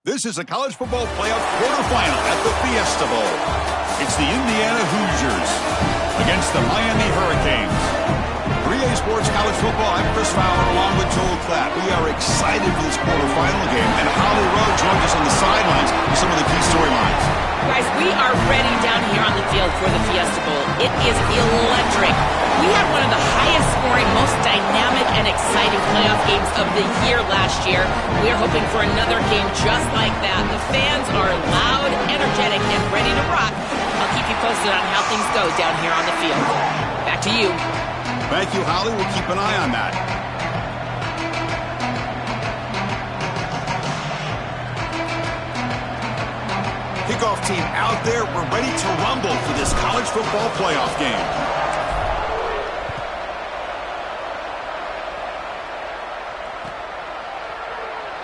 This is a college football playoff quarterfinal at the Fiesta Bowl. It's the Indiana Hoosiers against the Miami Hurricanes. 3A Sports College Football, I'm Chris Fowler along with Joel Klatt. We are excited for this quarterfinal game, and Holly Rowe joins us on the sidelines with some of the key storylines. Guys, we are ready down here on the field for the Fiesta Bowl. It is electric. We had one of the highest scoring, most dynamic and exciting playoff games of the year last year. We are hoping for another game just like that. The fans are loud, energetic, and ready to rock. I'll keep you posted on how things go down here on the field. Back to you. Thank you, Holly. We'll keep an eye on that. Kickoff team out there. We're ready to rumble for this college football playoff game.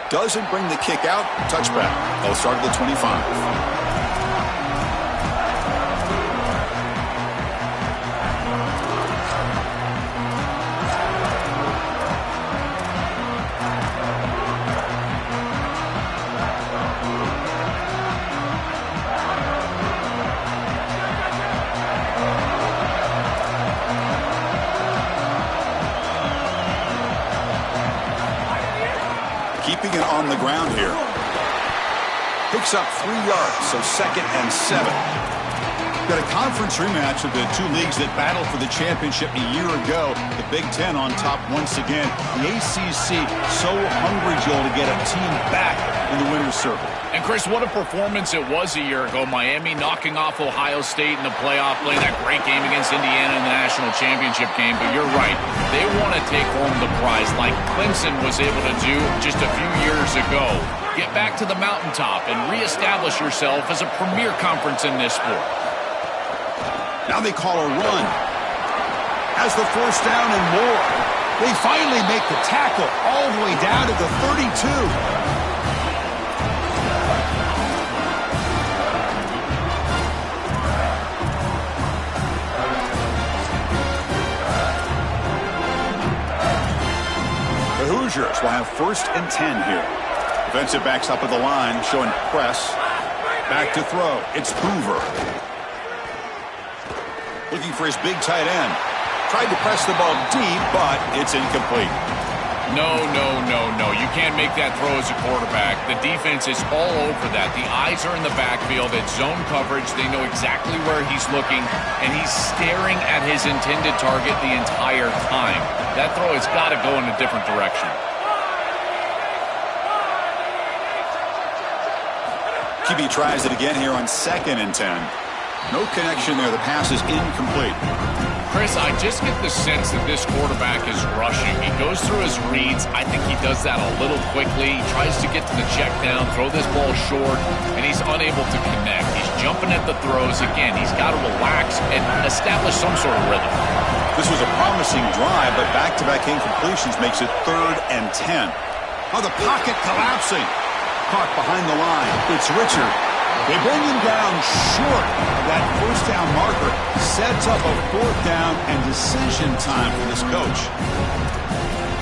Doesn't bring the kick out. Touchback. They'll start at the 25. Keeping it on the ground here. Picks up 3 yards, so 2nd and 7. Got a conference rematch of the two leagues that battled for the championship a year ago. The Big Ten on top once again. The ACC so hungry, Joel, to get a team back in the winner's circle. And Chris, what a performance it was a year ago. Miami knocking off Ohio State in the playoff, playing that great game against Indiana in the national championship game. But you're right, they want to take home the prize like Clemson was able to do just a few years ago. Get back to the mountaintop and reestablish yourself as a premier conference in this sport. Now they call a run. Has the first down and more. They finally make the tackle all the way down to the 32. Hoosiers will have 1st and 10 here. Defensive backs up at the line, showing press. Back to throw. It's Hoover. Looking for his big tight end. Tried to press the ball deep, but it's incomplete. No. You can't make that throw as a quarterback. The defense is all over that. The eyes are in the backfield. It's zone coverage. They know exactly where he's looking, and he's staring at his intended target the entire time. That throw has got to go in a different direction. QB tries it again here on 2nd and 10. No connection there. The pass is incomplete. Chris, I just get the sense that this quarterback is rushing. He goes through his reads. I think he does that a little quickly. He tries to get to the check down, throw this ball short, and he's unable to connect. He's jumping at the throws. Again, he's got to relax and establish some sort of rhythm. This was a promising drive, but back-to-back incompletions makes it 3rd and 10. Oh, the pocket collapsing. Caught behind the line. It's Richard. They bring him down short of that first down marker. Sets up a 4th down and decision time for this coach.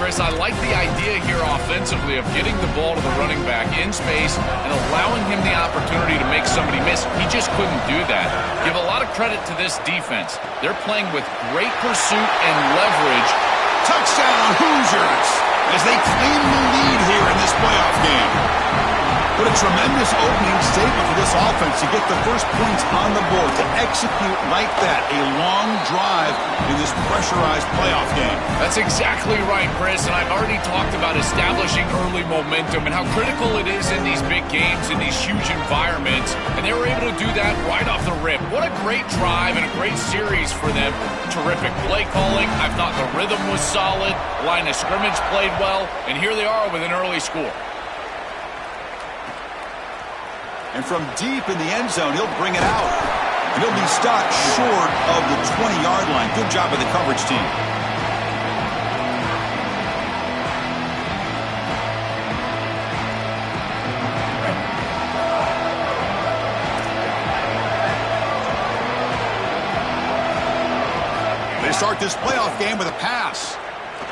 Chris, I like the idea here offensively of getting the ball to the running back in space and allowing him the opportunity to make somebody miss. He just couldn't do that. Give a lot of credit to this defense. They're playing with great pursuit and leverage. Touchdown Hoosiers as they claim the lead here in this playoff game. What a tremendous opening statement for this offense to get the first points on the board, to execute like that, a long drive in this pressurized playoff game. That's exactly right, Chris, and I've already talked about establishing early momentum and how critical it is in these big games, in these huge environments, and they were able to do that right off the rip. What a great drive and a great series for them. Terrific play calling. I thought the rhythm was solid, line of scrimmage played well, and here they are with an early score. And from deep in the end zone, he'll bring it out. And he'll be stopped short of the 20-yard line. Good job by the coverage team. They start this playoff game with a pass.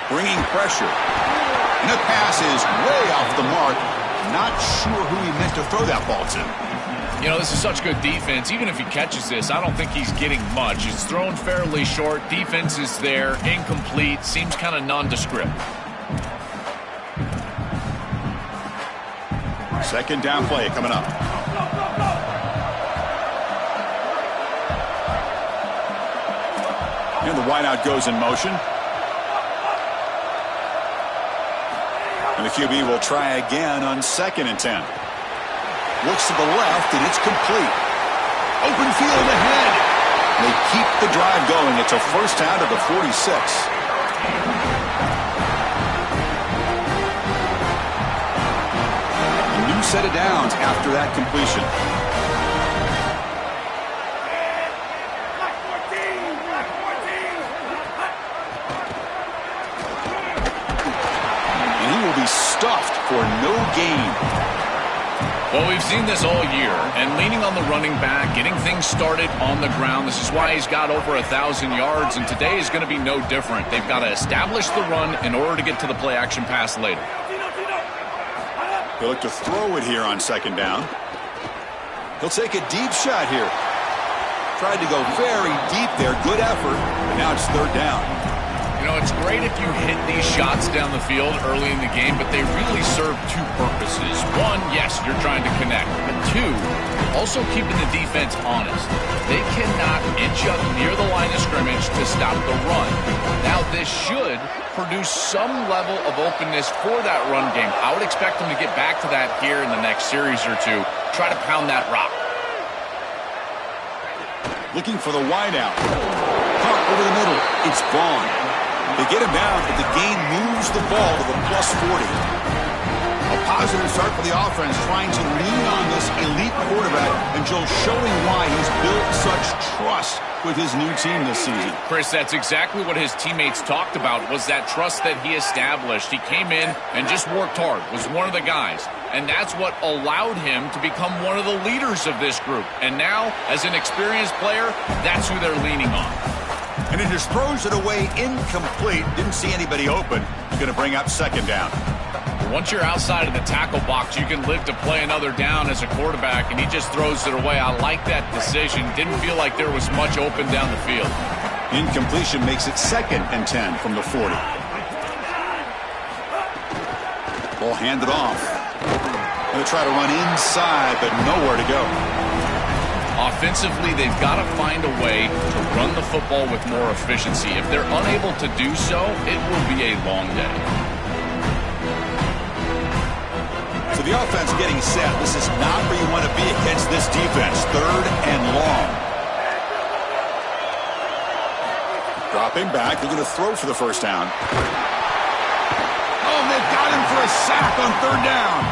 Bringing pressure. And the pass is way off the mark. Not sure who he meant to throw that ball to. You know, this is such good defense. Even if he catches this, I don't think he's getting much. It's thrown fairly short. Defense is there. Incomplete. Seems kind of nondescript. Second down play coming up. And the wideout goes in motion. And the QB will try again on 2nd and 10. Looks to the left, and it's complete. Open field ahead. They keep the drive going. It's a first down to the 46. A new set of downs after that completion. And he will be stuffed for no gain. Well, we've seen this all year, and leaning on the running back, getting things started on the ground. This is why he's got over 1,000 yards, and today is going to be no different. They've got to establish the run in order to get to the play-action pass later. He'll look to throw it here on 2nd down. He'll take a deep shot here. Tried to go very deep there. Good effort, but now it's 3rd down. You know, it's great if you hit these shots down the field early in the game, but they really serve two purposes. One, yes, you're trying to connect. But two, also keeping the defense honest. They cannot inch up near the line of scrimmage to stop the run. Now, this should produce some level of openness for that run game. I would expect them to get back to that here in the next series or two. Try to pound that rock. Looking for the wideout. Caught over the middle. It's gone. They get him down, but the gain moves the ball to the +40. A positive start for the offense, trying to lean on this elite quarterback and Joe showing why he's built such trust with his new team this season. Chris, that's exactly what his teammates talked about, was that trust that he established. He came in and just worked hard, was one of the guys. And that's what allowed him to become one of the leaders of this group. And now, as an experienced player, that's who they're leaning on. And he just throws it away incomplete. Didn't see anybody open. He's going to bring up 2nd down. Once you're outside of the tackle box, you can live to play another down as a quarterback, and he just throws it away. I like that decision. Didn't feel like there was much open down the field. Incompletion makes it 2nd and 10 from the 40. Ball handed off. Going to try to run inside, but nowhere to go. Offensively, they've got to find a way to run the football with more efficiency. If they're unable to do so, it will be a long day. So the offense getting set. This is not where you want to be against this defense. 3rd and long. Dropping back. They're going to throw for the first down. Oh, they've got him for a sack on 3rd down.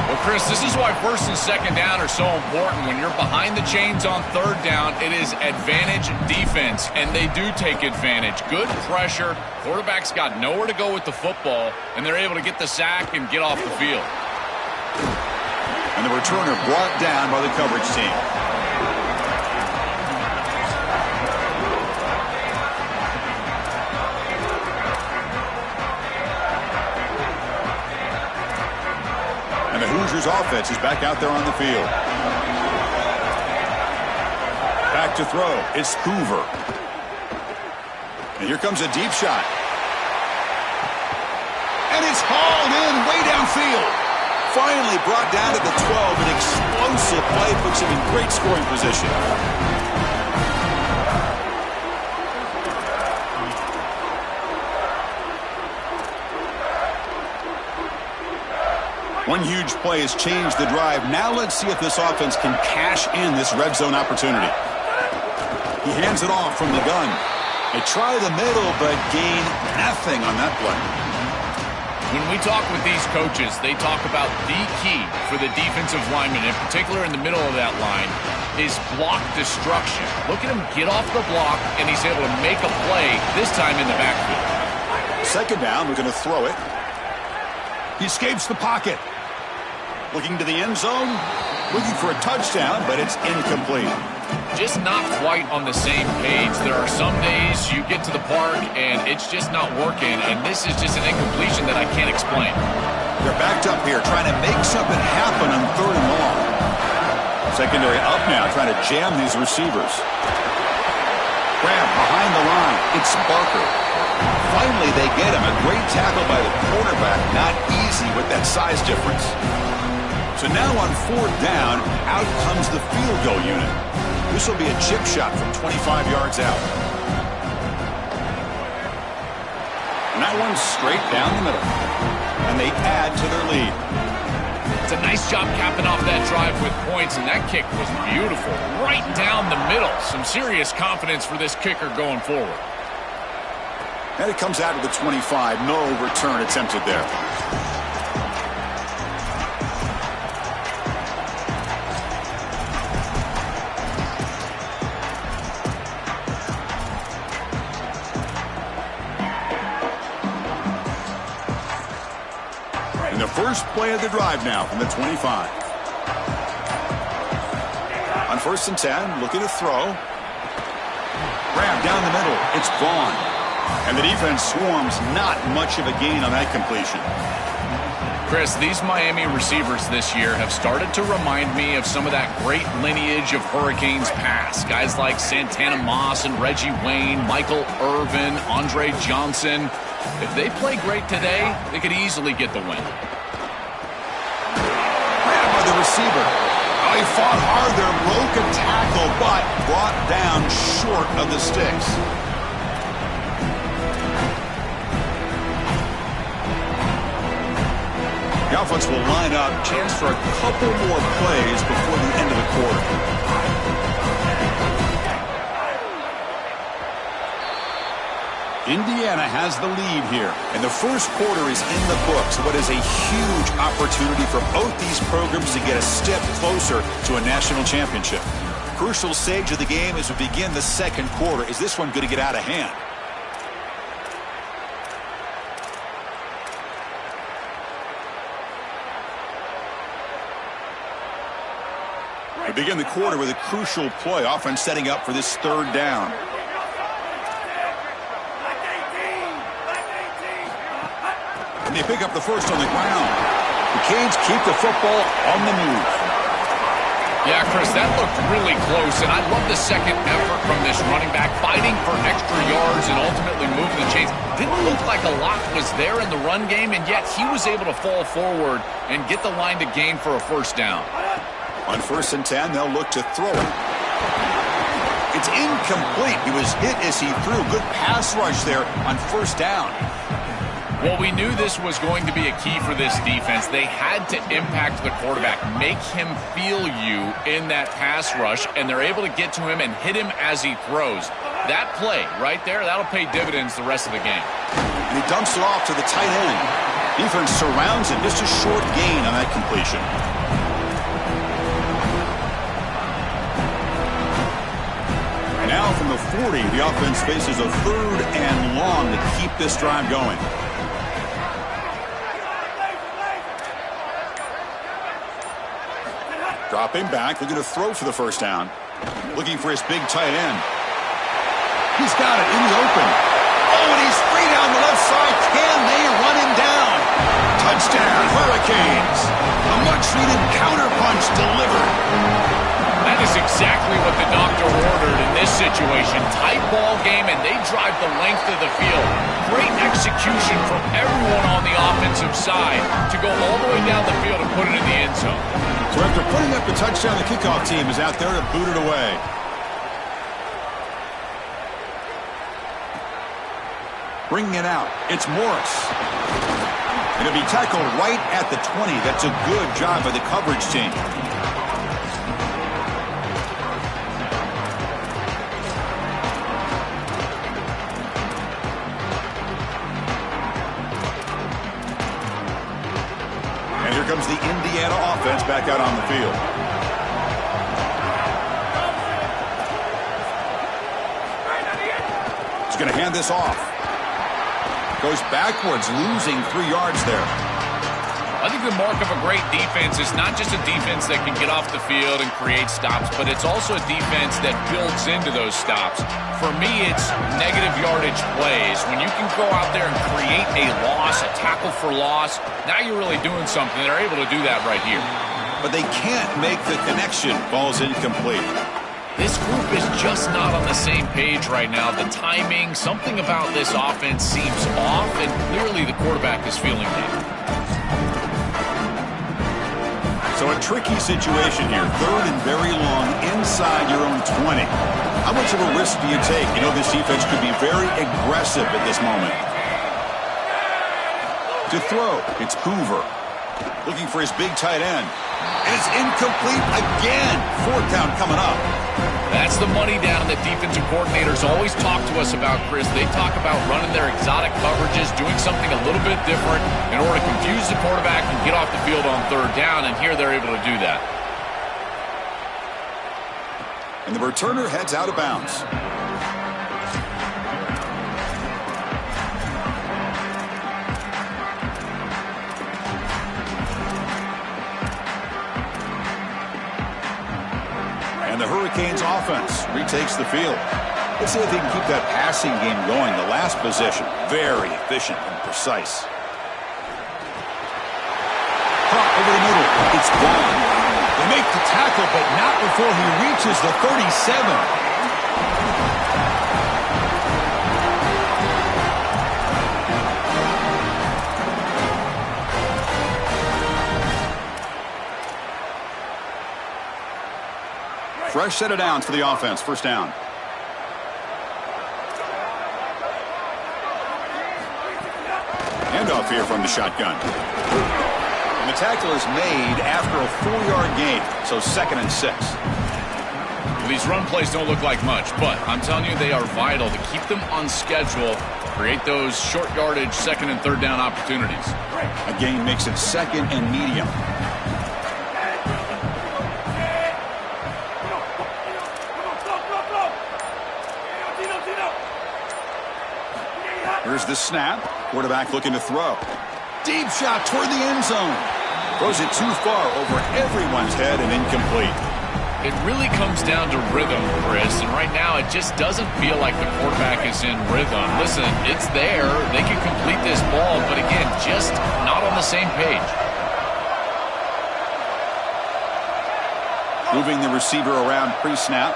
Well, Chris, this is why 1st and 2nd down are so important. When you're behind the chains on 3rd down, it is advantage defense, and they do take advantage. Good pressure. Quarterback's got nowhere to go with the football, and they're able to get the sack and get off the field. And the returner brought down by the coverage team. And the Hoosiers offense is back out there on the field. Back to throw. It's Hoover. And here comes a deep shot. And it's hauled in way downfield. Finally brought down to the 12. An explosive play puts him in great scoring position. One huge play has changed the drive. Now let's see if this offense can cash in this red zone opportunity. He hands it off from the gun. They try the middle, but gain nothing on that play. When we talk with these coaches, they talk about the key for the defensive lineman, in particular in the middle of that line, is block destruction. Look at him get off the block, and he's able to make a play, this time in the backfield. 2nd down, we're going to throw it. He escapes the pocket. Looking to the end zone, looking for a touchdown, but it's incomplete. Just not quite on the same page. There are some days you get to the park and it's just not working, and this is just an incompletion that I can't explain. They're backed up here, trying to make something happen on 3rd and long. Secondary up now, trying to jam these receivers. Grab behind the line. It's Barker. Finally, they get him. A great tackle by the quarterback. Not easy with that size difference. So now on 4th down, out comes the field goal unit. This will be a chip shot from 25 yards out. And that one's straight down the middle. And they add to their lead. It's a nice job capping off that drive with points, and that kick was beautiful. Right down the middle. Some serious confidence for this kicker going forward. And it comes out to the 25. No return attempted there. And the first play of the drive now from the 25. On 1st and 10, looking to throw. Grab down the middle. It's Vaughn. And the defense swarms. Not much of a gain on that completion. Chris, these Miami receivers this year have started to remind me of some of that great lineage of Hurricanes past. Guys like Santana Moss and Reggie Wayne, Michael Irvin, Andre Johnson. If they play great today, they could easily get the win. Grab by the receiver. Oh, he fought hard there, broke a tackle, but brought down short of the sticks. The offense will line up. Chance for a couple more plays before the end of the quarter. Indiana has the lead here, and the first quarter is in the books. What is a huge opportunity for both these programs to get a step closer to a national championship. Crucial stage of the game as we begin the second quarter. Is this one going to get out of hand? We begin the quarter with a crucial play. Offense setting up for this 3rd down. And they pick up the first on the ground. The Canes keep the football on the move. Yeah, Chris, that looked really close, and I love the second effort from this running back, fighting for extra yards and ultimately moving the chains. Didn't look like a lot was there in the run game, and yet he was able to fall forward and get the line to gain for a 1st down. On 1st and 10, they'll look to throw it. It's incomplete. He was hit as he threw. Good pass rush there on 1st down. Well, we knew this was going to be a key for this defense. They had to impact the quarterback, make him feel you in that pass rush, and they're able to get to him and hit him as he throws. That play right there, that'll pay dividends the rest of the game. And he dumps it off to the tight end. Defense surrounds him. Just a short gain on that completion. Now from the 40, the offense faces a 3rd and long to keep this drive going. Dropping back, looking to throw for the 1st down. Looking for his big tight end. He's got it in the open. Oh, and he's free down the left side. Can they run him down? Touchdown, Hurricanes. A much-needed counterpunch delivered. That is exactly what the doctor ordered in this situation. Tight ball game, and they drive the length of the field. Great execution from everyone on the offensive side to go all the way down the field and put it in the end zone. So after putting up the touchdown, the kickoff team is out there to boot it away. Bringing it out, it's Morris. It'll be tackled right at the 20. That's a good job by the coverage team. And here comes the Indiana offense back out on the field. He's going to hand this off. Goes backwards, losing 3 yards there. I think the mark of a great defense is not just a defense that can get off the field and create stops, but it's also a defense that builds into those stops. For me, it's negative yardage plays. When you can go out there and create a loss, a tackle for loss, now you're really doing something. They're able to do that right here. But they can't make the connection. Ball's incomplete. This group is just not on the same page right now. The timing, something about this offense seems off, and clearly the quarterback is feeling that. So a tricky situation here. 3rd and very long inside your own 20. How much of a risk do you take? You know this defense could be very aggressive at this moment. To throw, it's Hoover. Looking for his big tight end. And it's incomplete again. 4th down coming up. That's the money down that defensive coordinators always talk to us about, Chris. They talk about running their exotic coverages, doing something a little bit different in order to confuse the quarterback and get off the field on 3rd down, and here they're able to do that. And the returner heads out of bounds. And the Hurricanes offense retakes the field. Let's see if they can keep that passing game going. The last possession, very efficient and precise. Caught over the middle. It's gone. They make the tackle, but not before he reaches the 37. Fresh set of downs for the offense. 1st down. Handoff here from the shotgun. And the tackle is made after a 4-yard gain. So 2nd and 6. Well, these run plays don't look like much, but I'm telling you they are vital to keep them on schedule, create those short yardage 2nd and 3rd down opportunities. A gain makes it 2nd and medium. Here's the snap. Quarterback looking to throw. Deep shot toward the end zone. Throws it too far over everyone's head and incomplete. It really comes down to rhythm, Chris, and right now it just doesn't feel like the quarterback is in rhythm. Listen, it's there. They can complete this ball, but again, just not on the same page. Moving the receiver around pre-snap.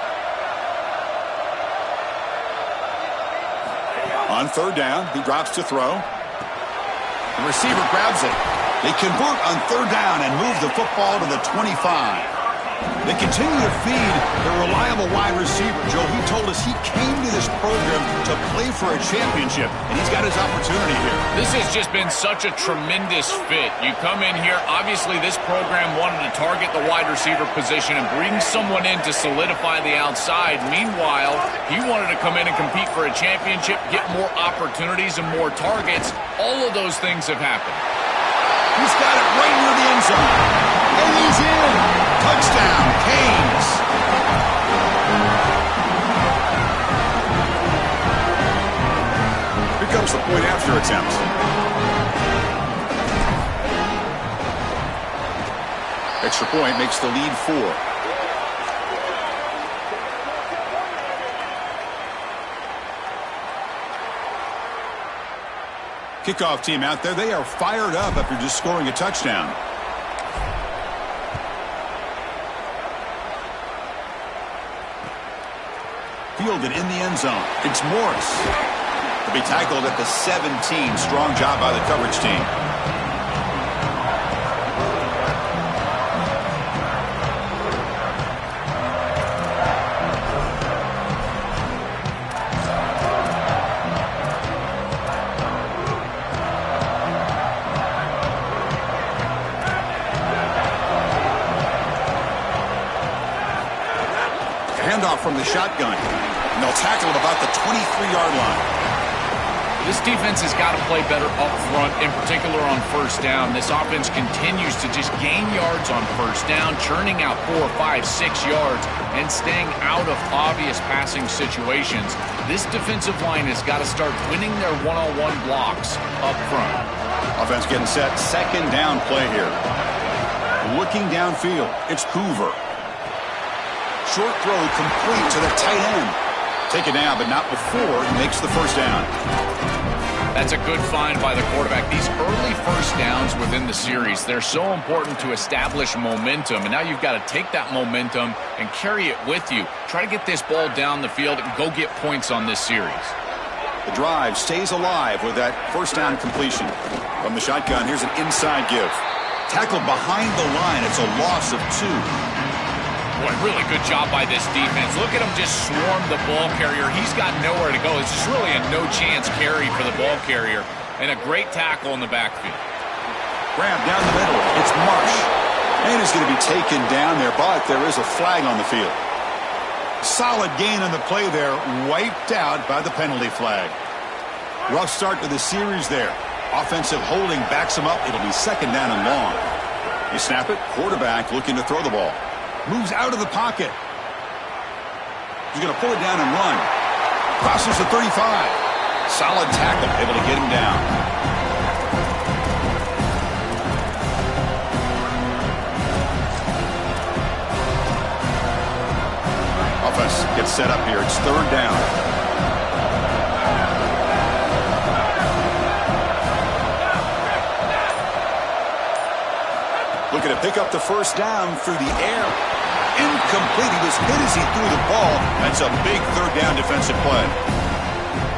On 3rd down, he drops to throw. The receiver grabs it. They convert on 3rd down and move the football to the 25. They continue to feed their reliable wide receiver. Joe, he told us he came to this program to play for a championship, and he's got his opportunity here. This has just been such a tremendous fit. You come in here, obviously this program wanted to target the wide receiver position and bring someone in to solidify the outside. Meanwhile, he wanted to come in and compete for a championship, get more opportunities and more targets. All of those things have happened. He's got it right near the end zone. And he's in. Touchdown, Canes. Here comes the point after attempt. Extra point makes the lead 4. Kickoff team out there. They are fired up after just scoring a touchdown. Fielded in the end zone. It's Morris. To be tackled at the 17. Strong job by the coverage team. Handoff from the shotgun. And they'll tackle at about the 23-yard line. This defense has got to play better up front, in particular on 1st down. This offense continues to just gain yards on 1st down, churning out 4, 5, 6 yards, and staying out of obvious passing situations. This defensive line has got to start winning their one-on-one blocks up front. Offense getting set. Second down play here. Looking downfield. It's Hoover. Short throw complete to the tight end. Take it down, but not before he makes the first down. That's a good find by the quarterback. These early first downs within the series, they're so important to establish momentum. And now you've got to take that momentum and carry it with you. Try to get this ball down the field and go get points on this series. The drive stays alive with that first down completion. From the shotgun, here's an inside give. Tackled behind the line. It's a loss of 2. Boy, really good job by this defense. Look at him just swarm the ball carrier. He's got nowhere to go. It's just really a no-chance carry for the ball carrier. And a great tackle in the backfield. Grab down the middle. It's Marsh. And he's going to be taken down there, but there is a flag on the field. Solid gain on the play there. Wiped out by the penalty flag. Rough start to the series there. Offensive holding backs him up. It'll be second down and long. You snap it. Quarterback looking to throw the ball. Moves out of the pocket. He's going to pull it down and run. Crosses the 35. Solid tackle, able to get him down. Offense gets set up here. It's third down. Looking to pick up the first down through the air. Incomplete. He was hit as he threw the ball. That's a big third down defensive play.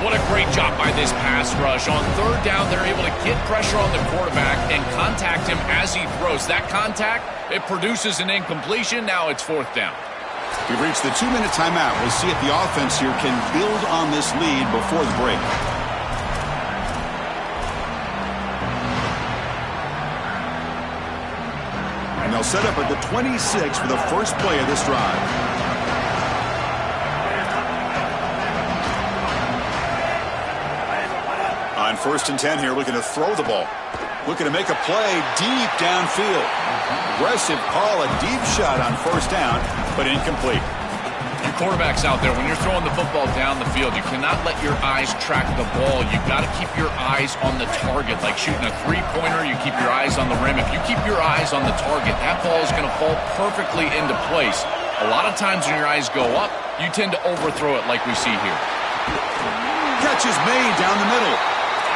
What a great job by this pass rush. On third down, they're able to get pressure on the quarterback and contact him as he throws. That contact, it produces an incompletion. Now it's fourth down. We've reached the 2-minute timeout. We'll see if the offense here can build on this lead before the break. And they'll set up at the 26 for the first play of this drive. On 1st and 10 here, looking to throw the ball. Looking to make a play deep downfield. Aggressive call, a deep shot on first down, but incomplete. Your quarterback's out there. When you're throwing the football down the field, you cannot let your eyes track the ball. You've got to keep your eyes on the target. Like shooting a three-pointer, you keep your eyes on the rim. If you keep your eyes on the target, that ball is going to fall perfectly into place. A lot of times when your eyes go up, you tend to overthrow it like we see here. Catch is made down the middle.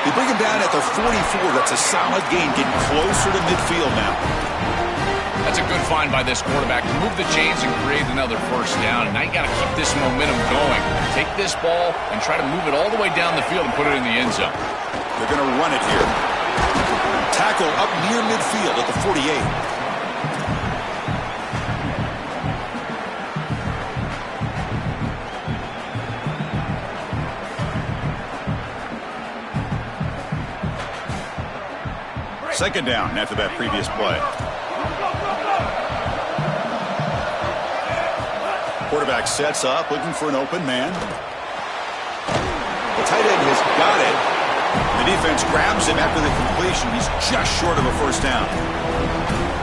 They bring him down at the 44. That's a solid gain, getting closer to midfield now. That's a good find by this quarterback to move the chains and create another first down. And now you got to keep this momentum going. Take this ball and try to move it all the way down the field and put it in the end zone. They're going to run it here. Tackle up near midfield at the 48. Second down after that previous play. Quarterback sets up, looking for an open man. The tight end has got it. The defense grabs him after the completion. He's just short of a first down.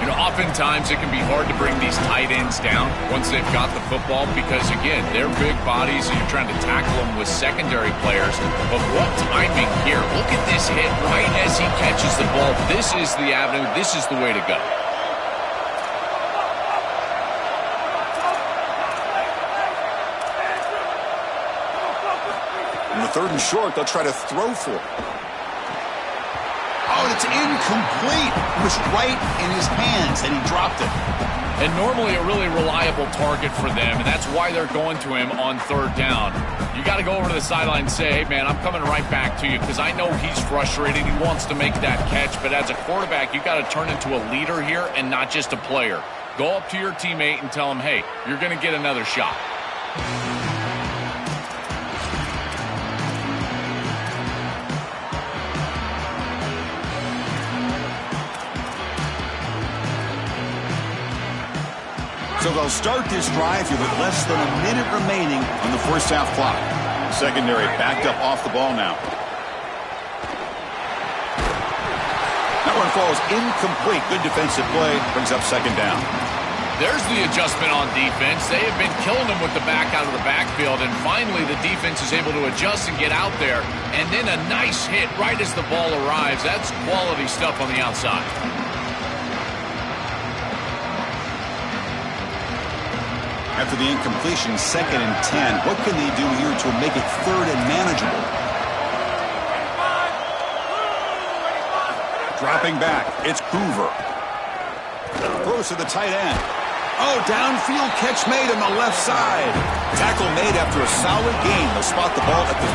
You know, oftentimes it can be hard to bring these tight ends down once they've got the football because, again, they're big bodies and you're trying to tackle them with secondary players. But what timing here. Look at this hit right as he catches the ball. This is the avenue. This is the way to go. In the 3rd and short, they'll try to throw for it. Oh, and it's incomplete. It was right in his hands, and he dropped it. And normally a really reliable target for them, and that's why they're going to him on 3rd down. You got to go over to the sideline and say, hey, man, I'm coming right back to you because I know he's frustrated. He wants to make that catch, but as a quarterback, you got to turn into a leader here and not just a player. Go up to your teammate and tell him, hey, you're going to get another shot. So they'll start this drive here with less than a minute remaining on the first half clock. Secondary backed up off the ball now. That one falls incomplete. Good defensive play. Brings up second down. There's the adjustment on defense. They have been killing them with the back out of the backfield, and finally the defense is able to adjust and get out there. And then a nice hit right as the ball arrives. That's quality stuff on the outside. After the incompletion, 2nd and 10. What can they do here to make it 3rd and manageable? Dropping back, it's Hoover. Throws to the tight end. Oh, downfield catch made on the left side. Tackle made after a solid gain. They'll spot the ball at the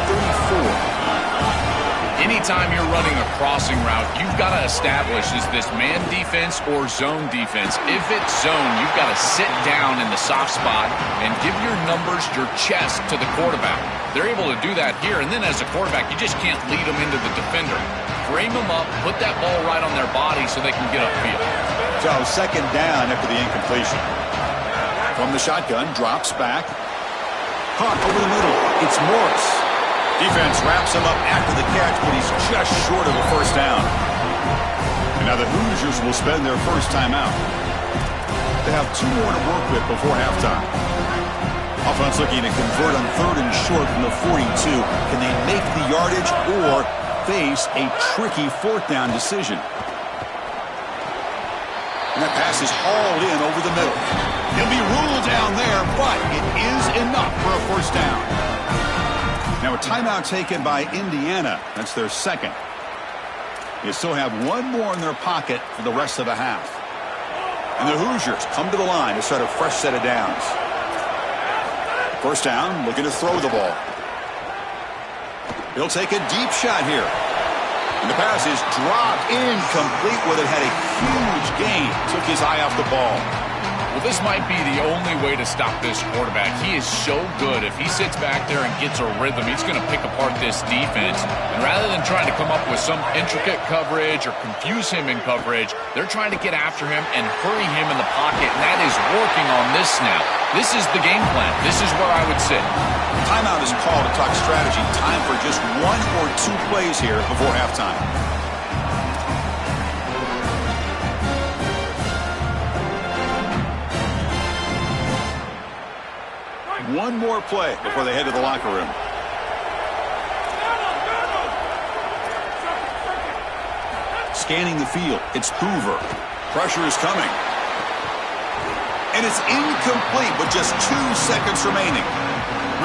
34. Anytime you're running a crossing route, you've got to establish, is this man defense or zone defense? If it's zone, you've got to sit down in the soft spot and give your numbers, your chest to the quarterback. They're able to do that here, and then as a quarterback, you just can't lead them into the defender. Frame them up, put that ball right on their body so they can get upfield. So 2nd down after the incompletion. From the shotgun, drops back. Caught over the middle. It's Morris. Defense wraps him up after the catch, but he's just short of a 1st down. And now the Hoosiers will spend their first timeout. They have 2 more to work with before halftime. Offense looking to convert on 3rd and short from the 42. Can they make the yardage or face a tricky 4th down decision? And that pass is hauled in over the middle. He'll be ruled down there, but it is enough for a 1st down. Now a timeout taken by Indiana. That's their 2nd. They still have 1 more in their pocket for the rest of the half. And the Hoosiers come to the line to start a fresh set of downs. 1st down, looking to throw the ball. He'll take a deep shot here. And the pass is dropped incomplete with it. Had a huge gain. Took his eye off the ball. Well, this might be the only way to stop this quarterback. He is so good. If he sits back there and gets a rhythm, he's going to pick apart this defense. And rather than trying to come up with some intricate coverage or confuse him in coverage, they're trying to get after him and hurry him in the pocket. And that is working on this snap. This is the game plan. This is where I would sit. Timeout is called to talk strategy. Time for just 1 or 2 plays here before halftime. One more play before they head to the locker room. Scanning the field, it's Hoover. Pressure is coming. And it's incomplete with just 2 seconds remaining.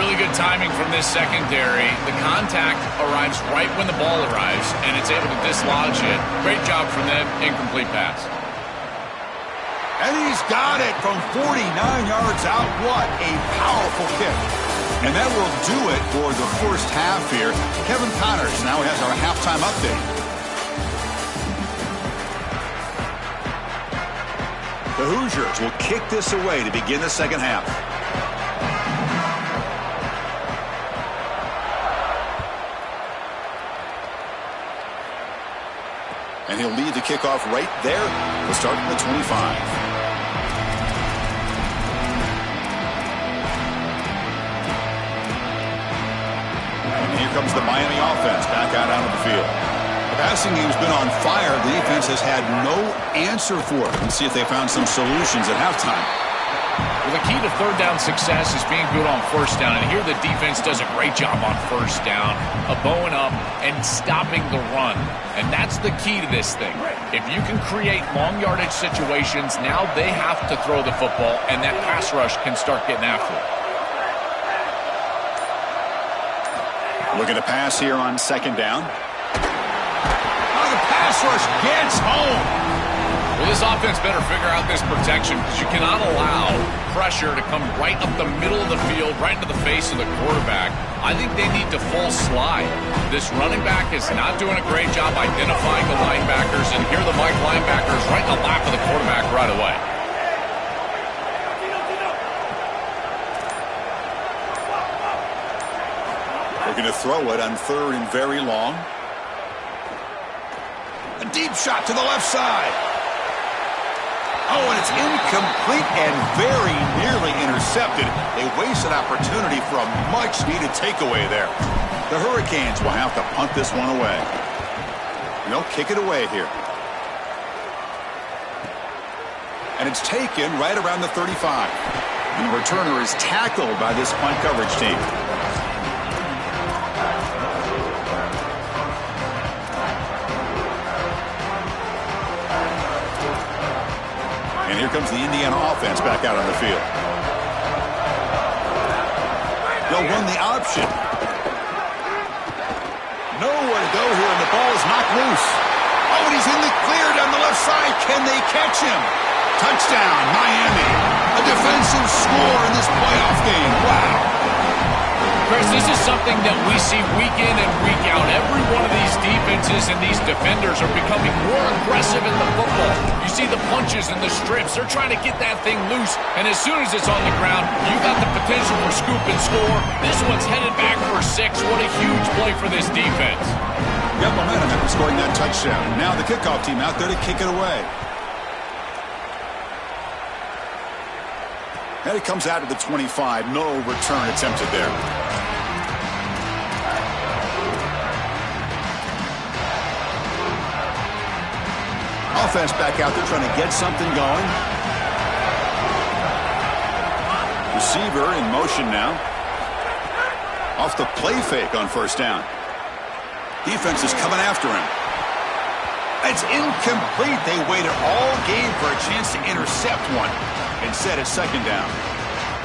Really good timing from this secondary. The contact arrives right when the ball arrives, and it's able to dislodge it. Great job from them. Incomplete pass. And he's got it from 49 yards out. What a powerful kick. And that will do it for the first half here. Kevin Connors now has our halftime update. The Hoosiers will kick this away to begin the 2nd half. And he'll lead the kickoff right there. We'll start at the 25. Comes the Miami offense back out onto the field. The passing game's been on fire. The defense has had no answer for it. Let's see if they found some solutions at halftime. Well, the key to 3rd down success is being good on 1st down. And here the defense does a great job on 1st down of bowing up and stopping the run. And that's the key to this thing. If you can create long yardage situations, now they have to throw the football, and that pass rush can start getting after it. Looking to pass here on 2nd down. Oh, the pass rush gets home. Well, this offense better figure out this protection because you cannot allow pressure to come right up the middle of the field, right into the face of the quarterback. I think they need to full slide. This running back is not doing a great job identifying the linebackers, and here the Mike linebackers right in the lap of the quarterback right away. Looking to throw it on 3rd and very long. A deep shot to the left side. Oh, and it's incomplete and very nearly intercepted. A wasted opportunity for a much-needed takeaway there. The Hurricanes will have to punt this one away. And they'll kick it away here. And it's taken right around the 35. And the returner is tackled by this punt coverage team. And here comes the Indiana offense back out on the field. They'll run the option. Nowhere to go here, and the ball is knocked loose. Oh, and he's in the clear down the left side. Can they catch him? Touchdown, Miami. A defensive score in this playoff game. Wow. Chris, this is something that we see week in and week out. Every one of these defenses and these defenders are becoming more aggressive in the football. You see the punches and the strips. They're trying to get that thing loose, and as soon as it's on the ground, you got the potential for scoop and score. This one's headed back for 6. What a huge play for this defense. Got momentum after scoring that touchdown. Now the kickoff team out there to kick it away. And it comes out of the 25. No return attempted there. Offense back out there trying to get something going. Receiver in motion now. Off the play fake on first down. Defense is coming after him. It's incomplete. They waited all game for a chance to intercept one. Instead, it's second down.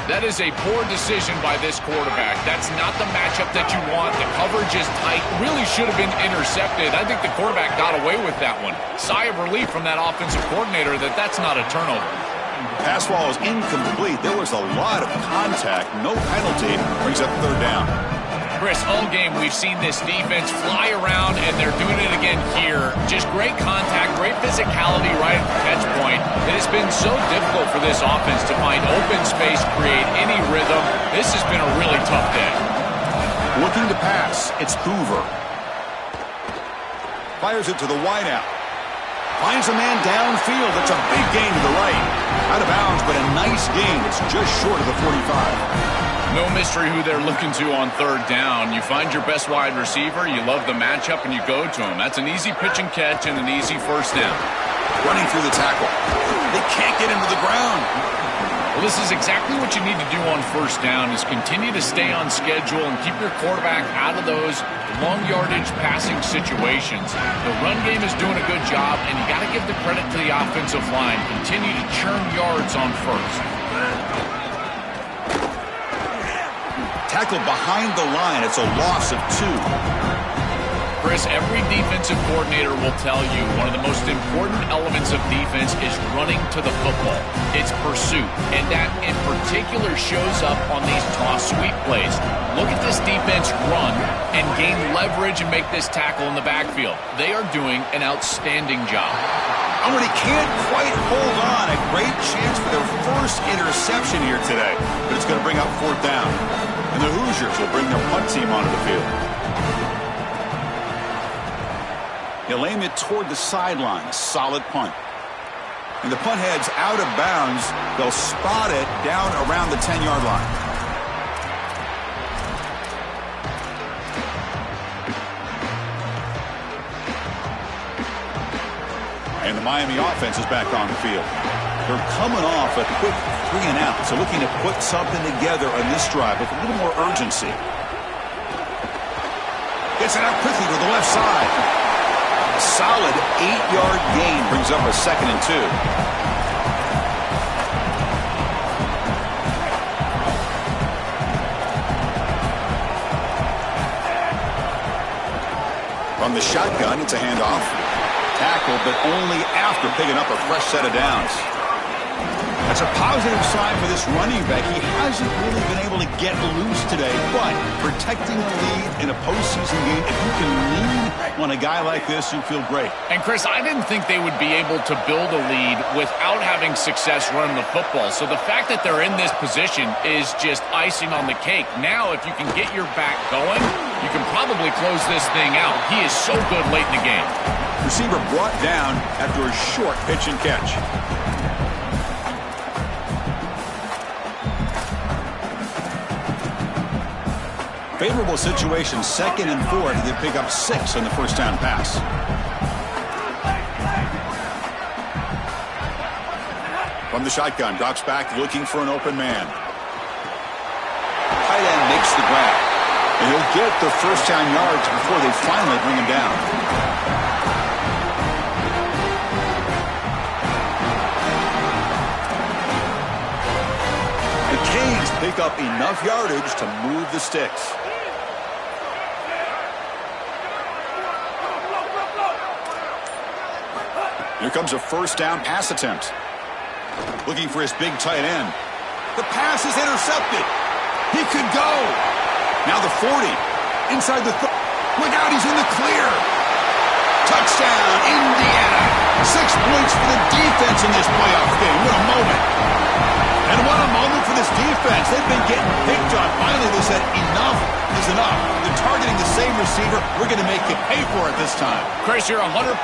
That is a poor decision by this quarterback. That's not the matchup that you want. The coverage is tight. Really should have been intercepted. I think the quarterback got away with that one. Sigh of relief from that offensive coordinator that that's not a turnover. Pass ball is incomplete. There was a lot of contact. No penalty. Brings up third down. Chris, all game we've seen this defense fly around, and they're doing it again here. Just great contact, great physicality right at the catch point. It has been so difficult for this offense to find open space, create any rhythm. This has been a really tough day. Looking to pass, it's Hoover. Fires it to the wideout. Finds a man downfield. It's a big gain to the right. Out of bounds, but a nice gain. It's just short of the 45. No mystery who they're looking to on third down. You find your best wide receiver, you love the matchup, and you go to him. That's an easy pitch and catch and an easy first down. Running through the tackle. They can't get him to the ground. Well, this is exactly what you need to do on first down is continue to stay on schedule and keep your quarterback out of those long yardage passing situations. The run game is doing a good job, and you got to give the credit to the offensive line. Continue to churn yards on first. Tackled behind the line. It's a loss of 2. Chris, every defensive coordinator will tell you one of the most important elements of defense is running to the football. It's pursuit, and that in particular shows up on these toss sweep plays. Look at this defense run and gain leverage and make this tackle in the backfield. They are doing an outstanding job. Oh, and he can't quite hold on. A great chance for their first interception here today, but it's going to bring up fourth down. And the Hoosiers will bring their punt team onto the field. He'll aim it toward the sideline. Solid punt. And the punt heads out of bounds. They'll spot it down around the 10-yard line. And the Miami offense is back on the field. They're coming off a quick 3-and-out, so looking to put something together on this drive with a little more urgency. Gets it out quickly to the left side. A solid 8-yard gain brings up a 2nd and 2. From the shotgun, it's a handoff. Tackle, but only after picking up a fresh set of downs. That's a positive sign for this running back. He hasn't really been able to get loose today, but protecting a lead in a postseason game, if you can lean on a guy like this, you feel great. And, Chris, I didn't think they would be able to build a lead without having success running the football. So the fact that they're in this position is just icing on the cake. Now, if you can get your back going, you can probably close this thing out. He is so good late in the game. Receiver brought down after a short pitch and catch. Favorable situation, 2nd and 4. They pick up 6 on the first down pass. From the shotgun, drops back looking for an open man. Tight end makes the grab. And he'll get the first down yards before they finally bring him down. The Canes pick up enough yardage to move the sticks. Here comes a first down pass attempt. Looking for his big tight end. The pass is intercepted. He could go. Now the 40. Inside the look out, he's in the clear. Touchdown, Indiana. 6 points for the defense in this playoff game. What a moment. And what a moment for this defense. They've been getting picked on. Finally, they said enough is enough. They're targeting the same receiver. We're going to make you pay for it this time. Chris, you're 100%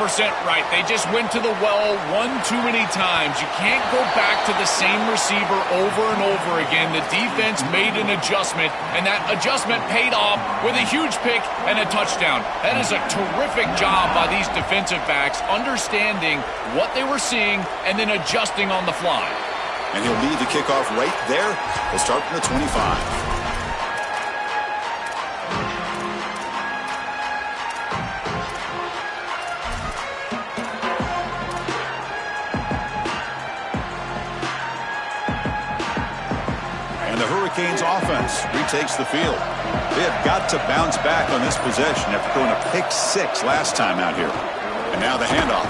right. They just went to the well one too many times. You can't go back to the same receiver over and over again. The defense made an adjustment, and that adjustment paid off with a huge pick and a touchdown. That is a terrific job by these defensive backs, understanding what they were seeing and then adjusting on the fly. And he'll lead the kickoff right there. We'll start from the 25. The Hurricanes offense retakes the field. They have got to bounce back on this possession after throwing a pick 6 last time out here. And now the handoff.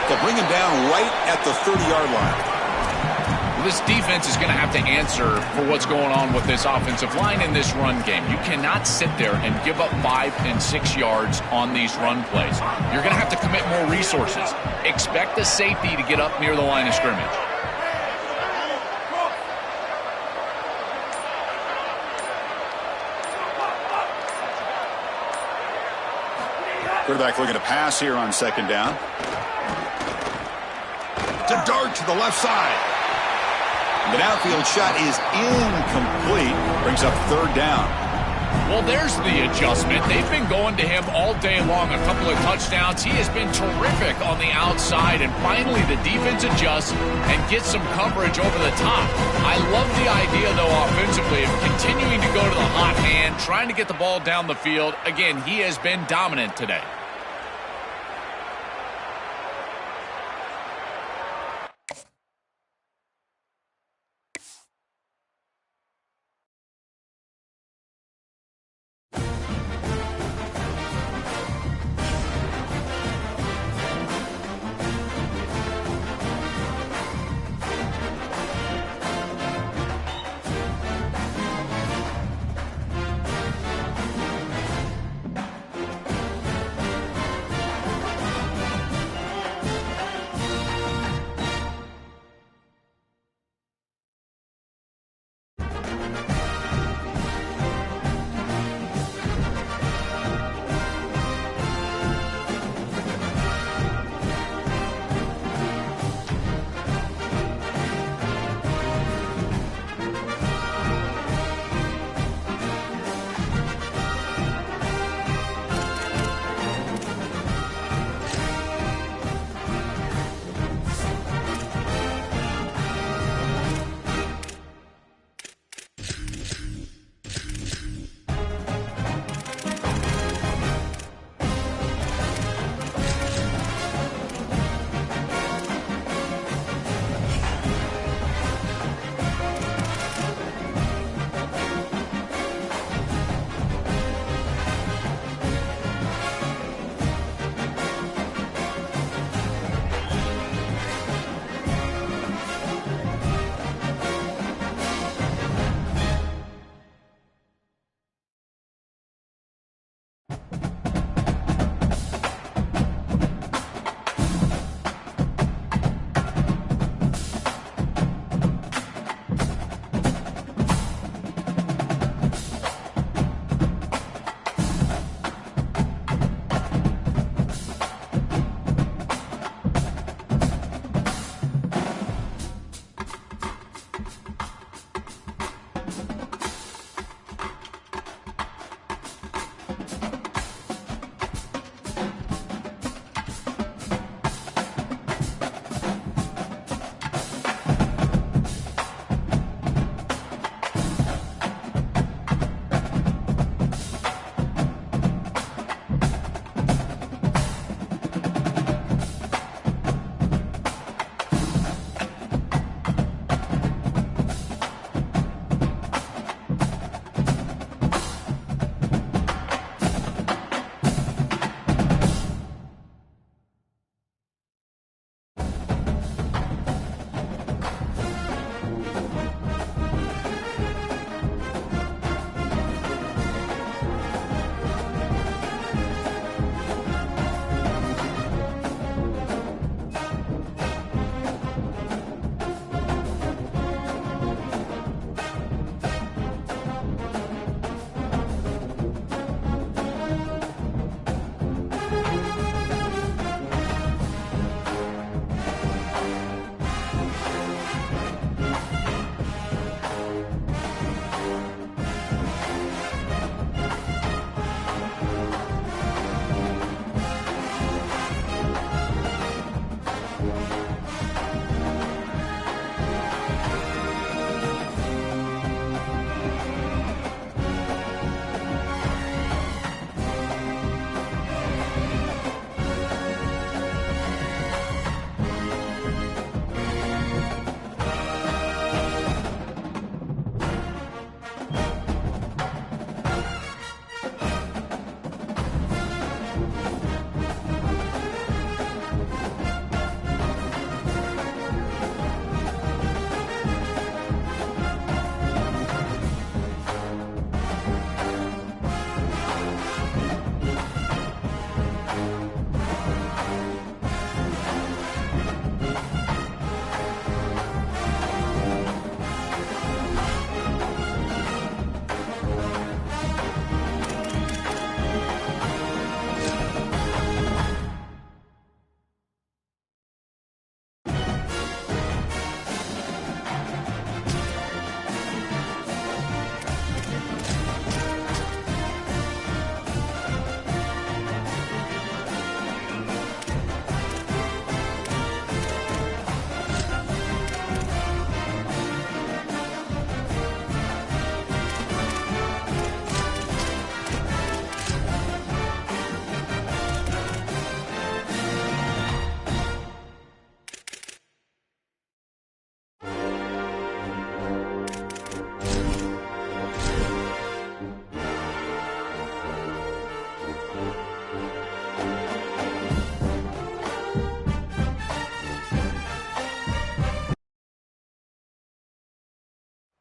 They'll bring him down right at the 30-yard line. This defense is going to have to answer for what's going on with this offensive line in this run game. You cannot sit there and give up 5 and 6 yards on these run plays. You're going to have to commit more resources. Expect the safety to get up near the line of scrimmage. Quarterback looking to pass here on second down. To dart to the left side. The downfield shot is incomplete. Brings up third down. Well, there's the adjustment. They've been going to him all day long. A couple of touchdowns. He has been terrific on the outside. And finally, the defense adjusts and gets some coverage over the top. I love the idea, though, offensively, of continuing to go to the hot hand, trying to get the ball down the field. Again, he has been dominant today.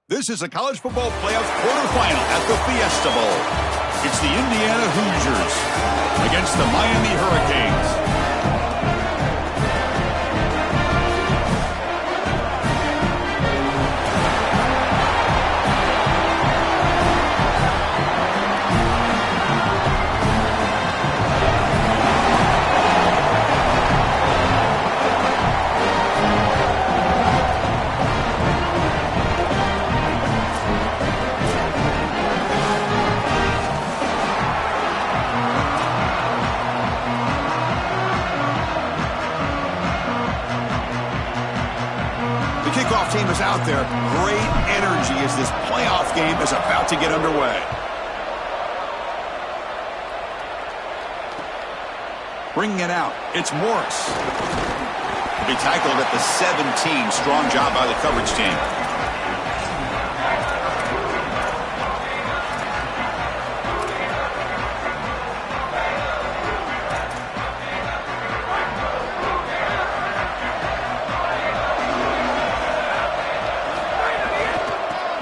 This is a college football playoff quarterfinal at the Fiesta Bowl. It's the Indiana Hoosiers against the Miami Hurricanes. Kickoff team is out there. Great energy as this playoff game is about to get underway. Bringing it out, it's Morris. He tackled at the 17. Strong job by the coverage team.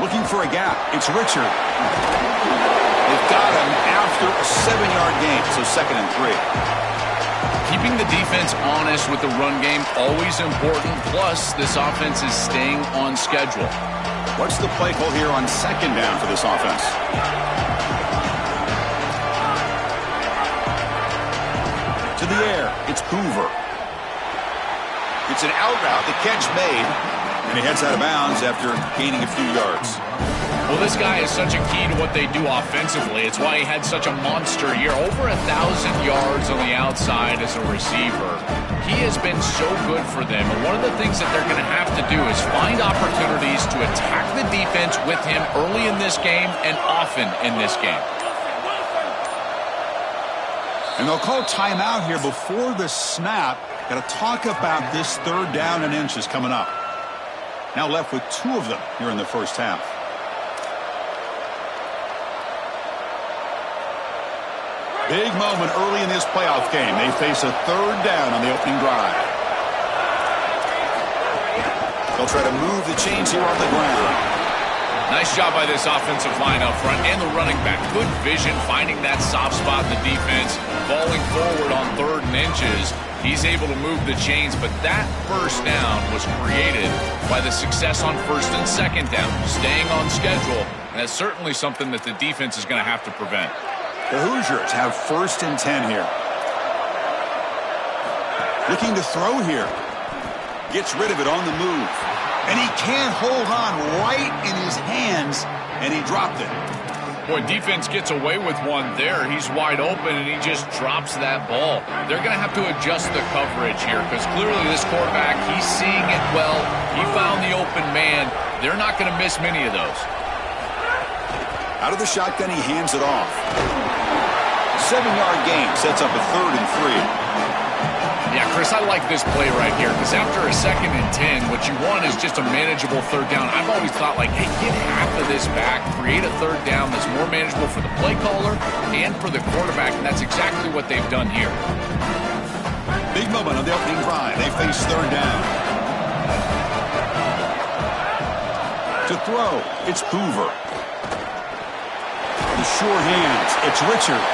Looking for a gap. It's Richard. They've got him after a 7-yard gain, so 2nd and 3. Keeping the defense honest with the run game, always important. Plus, this offense is staying on schedule. What's the play call here on 2nd down for this offense? To the air. It's Hoover. It's an out route. The catch made. And he heads out of bounds after gaining a few yards. Well, this guy is such a key to what they do offensively. It's why he had such a monster year. Over 1,000 yards on the outside as a receiver. He has been so good for them. And one of the things that they're going to have to do is find opportunities to attack the defense with him early in this game and often in this game. And they'll call timeout here before the snap. Got to talk about this 3rd down and inches coming up. Now left with 2 of them here in the first half. Big moment early in this playoff game. They face a 3rd down on the opening drive. They'll try to move the chains here on the ground. Nice job by this offensive line up front and the running back. Good vision, finding that soft spot in the defense, falling forward on 3rd and inches. He's able to move the chains, but that first down was created by the success on 1st and 2nd down, staying on schedule, and that's certainly something that the defense is going to have to prevent. The Hoosiers have 1st and 10 here. Looking to throw here. Gets rid of it on the move. And he can't hold on right in his hands, and he dropped it. Boy, defense gets away with one there. He's wide open, and he just drops that ball. They're going to have to adjust the coverage here because clearly this quarterback, he's seeing it well. He found the open man. They're not going to miss many of those. Out of the shotgun, he hands it off. 7-yard gain sets up a 3rd and 3. Yeah, Chris, I like this play right here because after a 2nd and 10, what you want is just a manageable 3rd down. I've always thought, like, hey, get half of this back, create a 3rd down that's more manageable for the play caller and for the quarterback, and that's exactly what they've done here. Big moment on the opening drive. They face 3rd down. To throw, it's Hoover. The sure hands, it's Richard.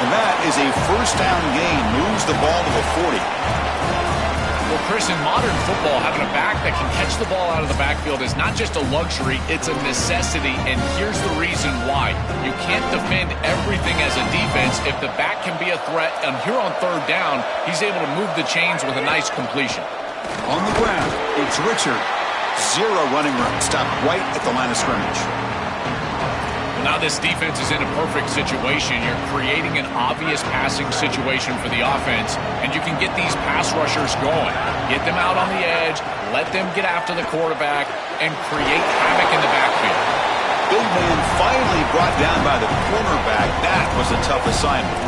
And that is a 1st down gain. Moves the ball to the 40. Well, Chris, in modern football, having a back that can catch the ball out of the backfield is not just a luxury, it's a necessity, and here's the reason why. You can't defend everything as a defense if the back can be a threat, and here on 3rd down, he's able to move the chains with a nice completion. On the ground, it's Richard. 0 running room. Stopped right at the line of scrimmage. Now this defense is in a perfect situation. You're creating an obvious passing situation for the offense, and you can get these pass rushers going. Get them out on the edge, let them get after the quarterback, and create havoc in the backfield. Big man finally brought down by the cornerback. That was a tough assignment.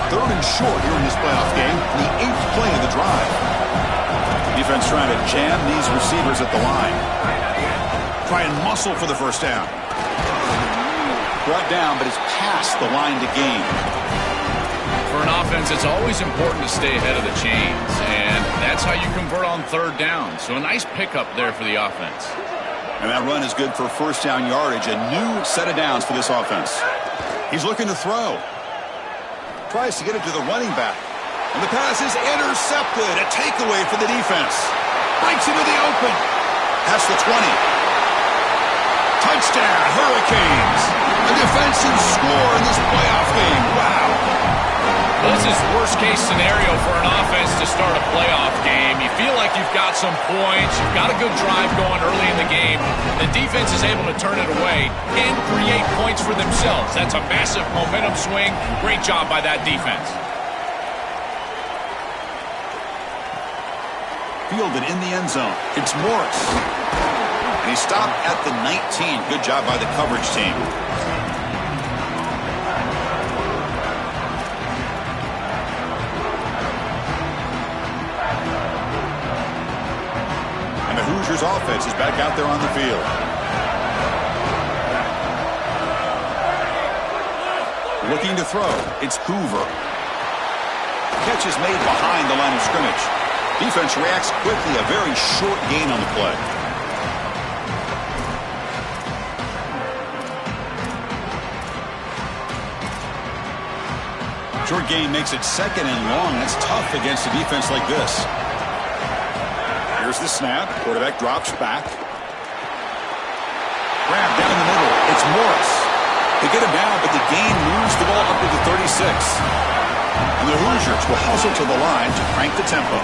Third and short here in this playoff game, the 8th play of the drive. Defense trying to jam these receivers at the line. Try and muscle for the 1st down. Brought down, but it's past the line to gain. For an offense, it's always important to stay ahead of the chains, and That's how you convert on third down. So a nice pickup there for the offense. And that run is good for first down yardage. A new set of downs for this offense. He's looking to throw. Tries to get it to the running back. And the pass is intercepted. A takeaway for the defense. Breaks into the open. Past the 20. Touchdown, Hurricanes. A defensive score in this playoff game. Wow. This is worst-case scenario for an offense to start a playoff game. You feel like you've got some points. You've got a good drive going early in the game. The defense is able to turn it away and create points for themselves. That's a massive momentum swing. Great job by that defense. Fielded in the end zone. It's Morris. And he stopped at the 19. Good job by the coverage team. And the Hoosiers offense is back out there on the field. Looking to throw. It's Hoover. Catch is made behind the line of scrimmage. Defense reacts quickly. A very short gain on the play. Short gain makes it second and long. That's tough against a defense like this. Here's the snap. Quarterback drops back. Grab down in the middle. It's Morris. They get him down, but the gain moves the ball up to the 36. And the Hoosiers will hustle to the line to crank the tempo.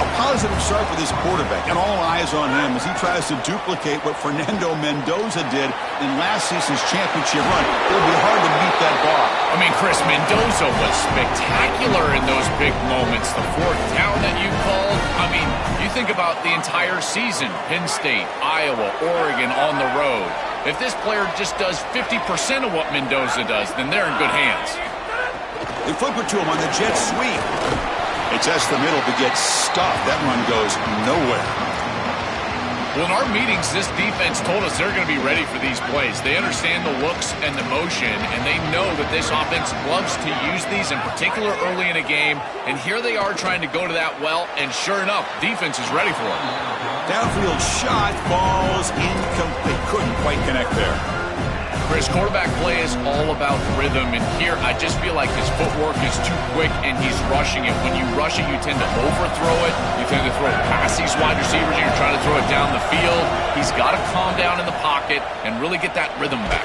A positive start for this quarterback, and all eyes on him as he tries to duplicate what Fernando Mendoza did in last season's championship run. It'll be hard to meet that bar. I mean, Chris, Mendoza was spectacular in those big moments. The fourth down that you called, I mean, you think about the entire season. Penn State, Iowa, Oregon on the road. If this player just does 50% of what Mendoza does, then they're in good hands. They flip it to him on the jet sweep. They test the middle but get stuffed. That run goes nowhere. Well, in our meetings, this defense told us they're going to be ready for these plays. They understand the looks and the motion, and they know that this offense loves to use these, in particular early in a game. And here they are trying to go to that well, and sure enough, defense is ready for it. Downfield shot falls incomplete. Couldn't quite connect there. Chris, quarterback play is all about rhythm, and here I just feel like his footwork is too quick and he's rushing it. When you rush it, you tend to overthrow it. You tend to throw it past these wide receivers, and you're trying to throw it down the field. He's got to calm down in the pocket and really get that rhythm back.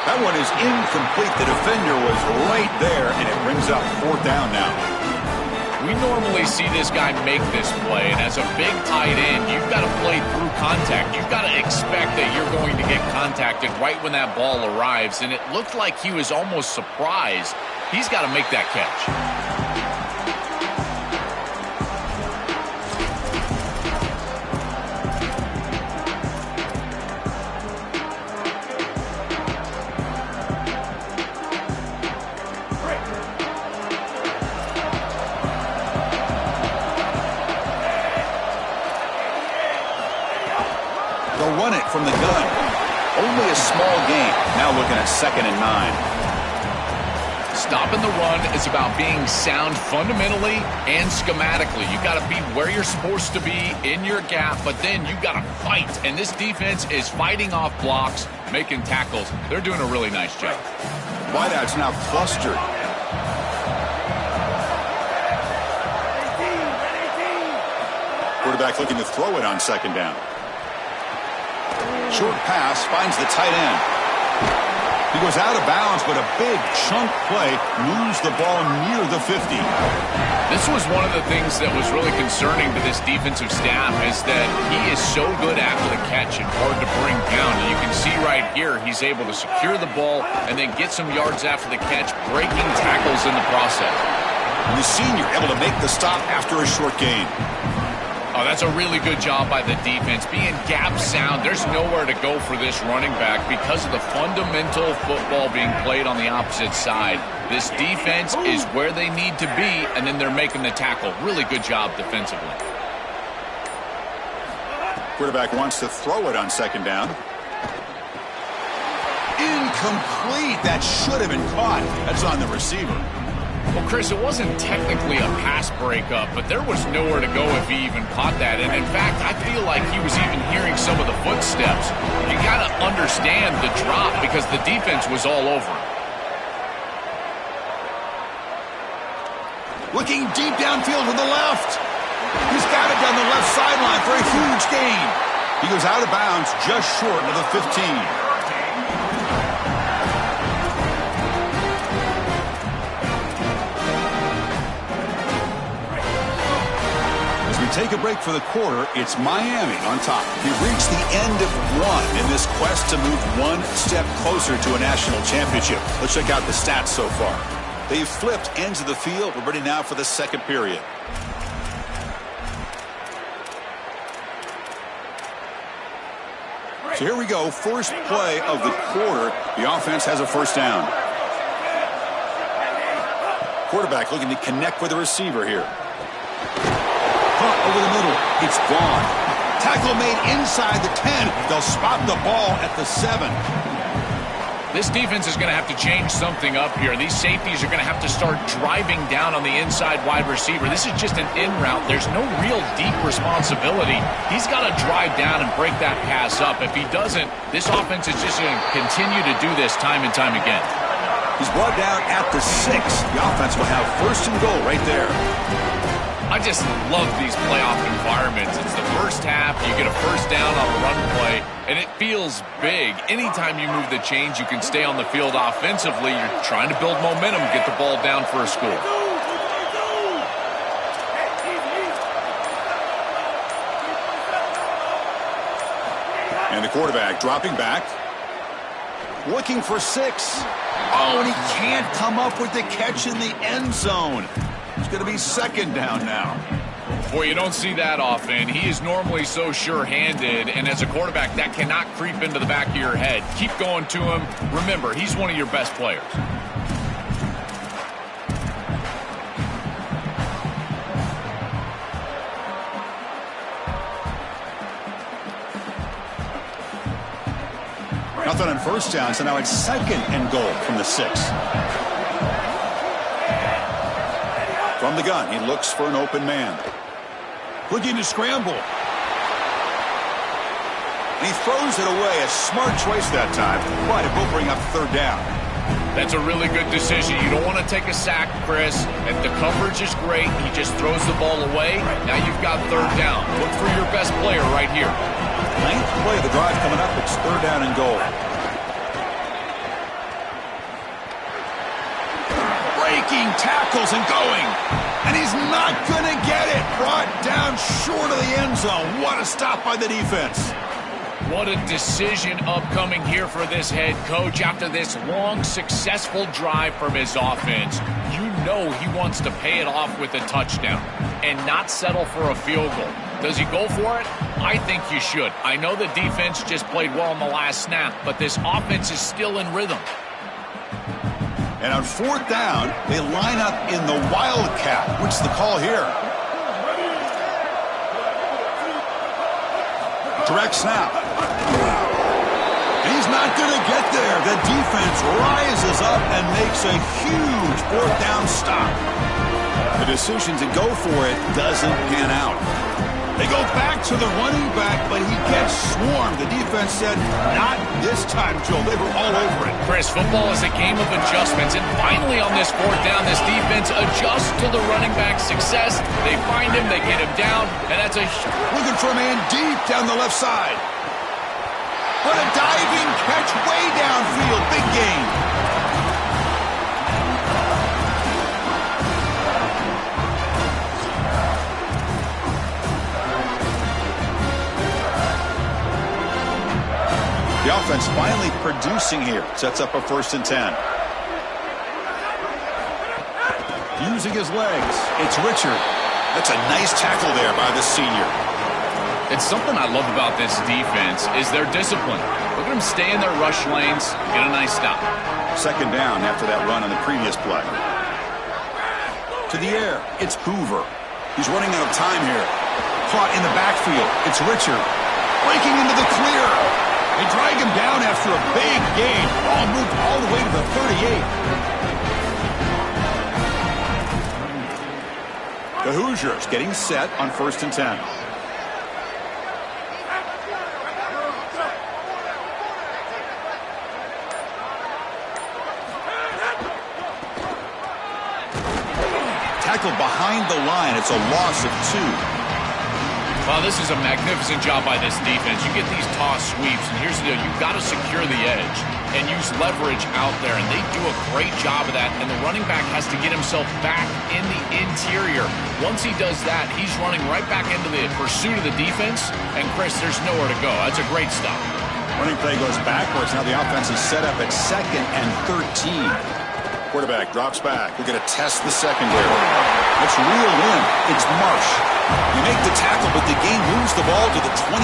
That one is incomplete. The defender was right there, and it brings up fourth down now. We normally see this guy make this play, and as a big tight end, you've got to play through contact. You've got to expect that you're going to get contacted right when that ball arrives, and it looked like he was almost surprised. He's got to make that catch. They'll run it from the gun. Only a small gain. Now looking at 2nd and 9. Stopping the run is about being sound fundamentally and schematically. You've got to be where you're supposed to be in your gap, but then you've got to fight. And this defense is fighting off blocks, making tackles. They're doing a really nice job. Wideout's now clustered. Quarterback looking to throw it on 2nd down. Short pass finds the tight end. He goes out of bounds, but a big chunk play moves the ball near the 50. This was one of the things that was really concerning to this defensive staff, is that he is so good after the catch and hard to bring down. And you can see right here, he's able to secure the ball and then get some yards after the catch, breaking tackles in the process. And the senior able to make the stop after a short gain. Oh, that's a really good job by the defense. Being gap sound, there's nowhere to go for this running back because of the fundamental football being played on the opposite side. This defense is where they need to be, and then they're making the tackle. Really good job defensively. Quarterback wants to throw it on 2nd down. Incomplete. That should have been caught. That's on the receiver. Well, Chris, it wasn't technically a pass breakup, but there was nowhere to go if he even caught that. And in fact, I feel like he was even hearing some of the footsteps. You got to understand the drop because the defense was all over him. Looking deep downfield to the left. He's got it down the left sideline for a huge gain. He goes out of bounds just short of the 15. Take a break for the quarter. It's Miami on top. We've reached the end of one in this quest to move one step closer to a national championship. Let's check out the stats so far. They've flipped ends of the field. We're ready now for the second period. So here we go. First play of the quarter. The offense has a first down. Quarterback looking to connect with the receiver here. Over the middle. It's gone. Tackle made inside the 10. They'll spot the ball at the 7. This defense is going to have to change something up here. These safeties are going to have to start driving down on the inside wide receiver. This is just an in route. There's no real deep responsibility. He's got to drive down and break that pass up. If he doesn't, this offense is just going to continue to do this time and time again. He's brought down at the 6. The offense will have first and goal right there. I just love these playoff environments. It's the first half, you get a first down on a run play, and it feels big. Anytime you move the chains, you can stay on the field offensively. You're trying to build momentum, get the ball down for a score. And the quarterback dropping back, looking for 6. Oh, and he can't come up with the catch in the end zone. It's going to be second down now. Boy, you don't see that often. He is normally so sure-handed, and as a quarterback, that cannot creep into the back of your head. Keep going to him. Remember, he's one of your best players. Nothing on first down, so now it's second and goal from the 6. From the gun, he looks for an open man. Looking to scramble. And he throws it away. A smart choice that time. But it will bring up third down. That's a really good decision. You don't want to take a sack, Chris. And the coverage is great. He just throws the ball away. Now you've got third down. Look for your best player right here. 9th play of the drive coming up. It's third down and goal. Breaking tackles and going. And he's not going to get it. Brought down short of the end zone. What a stop by the defense. What a decision upcoming here for this head coach after this long, successful drive from his offense. You know he wants to pay it off with a touchdown and not settle for a field goal. Does he go for it? I think you should. I know the defense just played well on the last snap, but this offense is still in rhythm. And on fourth down, they line up in the Wildcat, which is the call here. Direct snap. And he's not going to get there. The defense rises up and makes a huge fourth down stop. The decision to go for it doesn't pan out. They go back to the running back, but he gets swarmed. The defense said, not this time, Joe. They were all over it. Chris, football is a game of adjustments. And finally on this fourth down, this defense adjusts to the running back's success. They find him, they get him down, and that's a... Looking for a man deep down the left side. But a diving catch way downfield. Big gain. The offense finally producing here. Sets up a 1st and 10. Using his legs. It's Richard. That's a nice tackle there by the senior. It's something I love about this defense is their discipline. Look at them stay in their rush lanes, get a nice stop. Second down after that run on the previous play. To the air. It's Hoover. He's running out of time here. Caught in the backfield. It's Richard. Breaking into the clear. They drag him down after a big gain. Ball moved all the way to the 38. The Hoosiers getting set on 1st and 10. Tackled behind the line. It's a loss of 2. Well, this is a magnificent job by this defense. You get these toss sweeps, and here's the deal. You've got to secure the edge and use leverage out there, and they do a great job of that, and the running back has to get himself back in the interior. Once he does that, he's running right back into the pursuit of the defense, and, Chris, there's nowhere to go. That's a great stop. Running play goes backwards. Now the offense is set up at 2nd and 13. Quarterback drops back. We're going to test the secondary. Let's reel in. It's Marsh. You make the tackle, but the game moves the ball to the 28.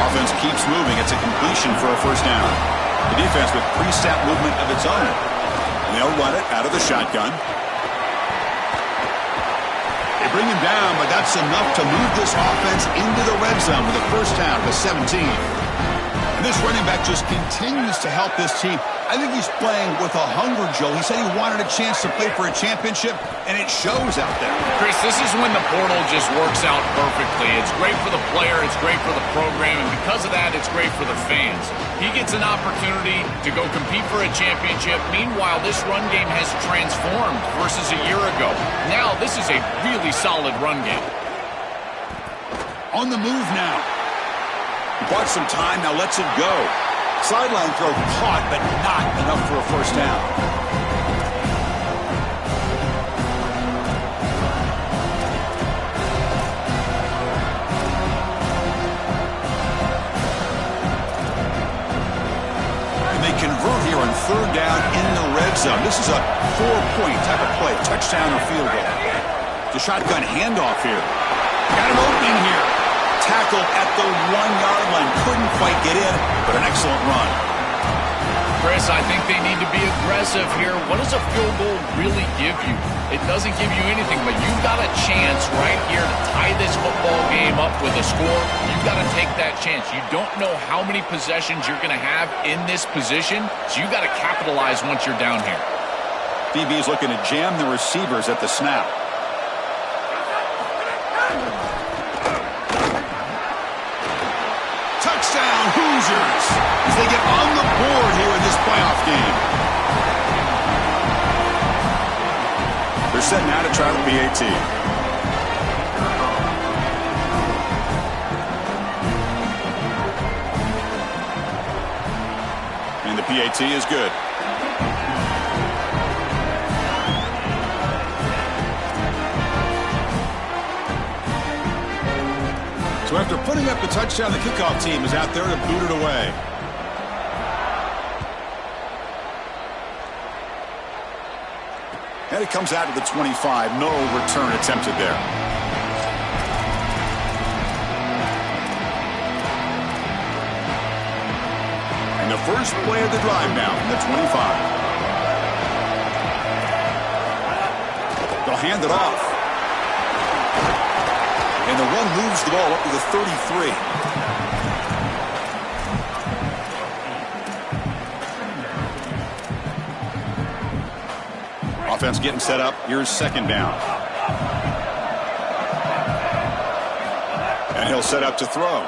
Offense keeps moving. It's a completion for a 1st down. The defense with pre-snap movement of its own. And they'll run it out of the shotgun. They bring him down, but that's enough to move this offense into the red zone with a 1st down to 17. And this running back just continues to help this team. I think he's playing with a hunger, Joe. He said he wanted a chance to play for a championship, and it shows out there. Chris, this is when the portal just works out perfectly. It's great for the player. It's great for the program. And because of that, it's great for the fans. He gets an opportunity to go compete for a championship. Meanwhile, this run game has transformed versus a year ago. Now, this is a really solid run game. On the move now. He bought some time, now lets it go. Sideline throw caught, but not enough for a 1st down. And they convert here on 3rd down in the red zone. This is a 4-point type of play, touchdown or field goal. The shotgun handoff here. Got an opening here. Tackle at the 1-yard line. Couldn't quite get in, but an excellent run. Chris, I think they need to be aggressive here. What does a field goal really give you? It doesn't give you anything, but you've got a chance right here to tie this football game up with a score. You've got to take that chance. You don't know how many possessions you're going to have in this position, so you've got to capitalize once you're down here. DB is looking to jam the receivers at the snap. Touchdown, Hoosiers, as they get on the board here in this playoff game. They're set now to try the PAT. And the PAT is good. So after putting up the touchdown, the kickoff team is out there to boot it away. And it comes out to the 25. No return attempted there. And the first play of the drive now from the 25. They'll hand it off. And the run moves the ball up to the 33. Offense getting set up. Here's 2nd down. And he'll set up to throw.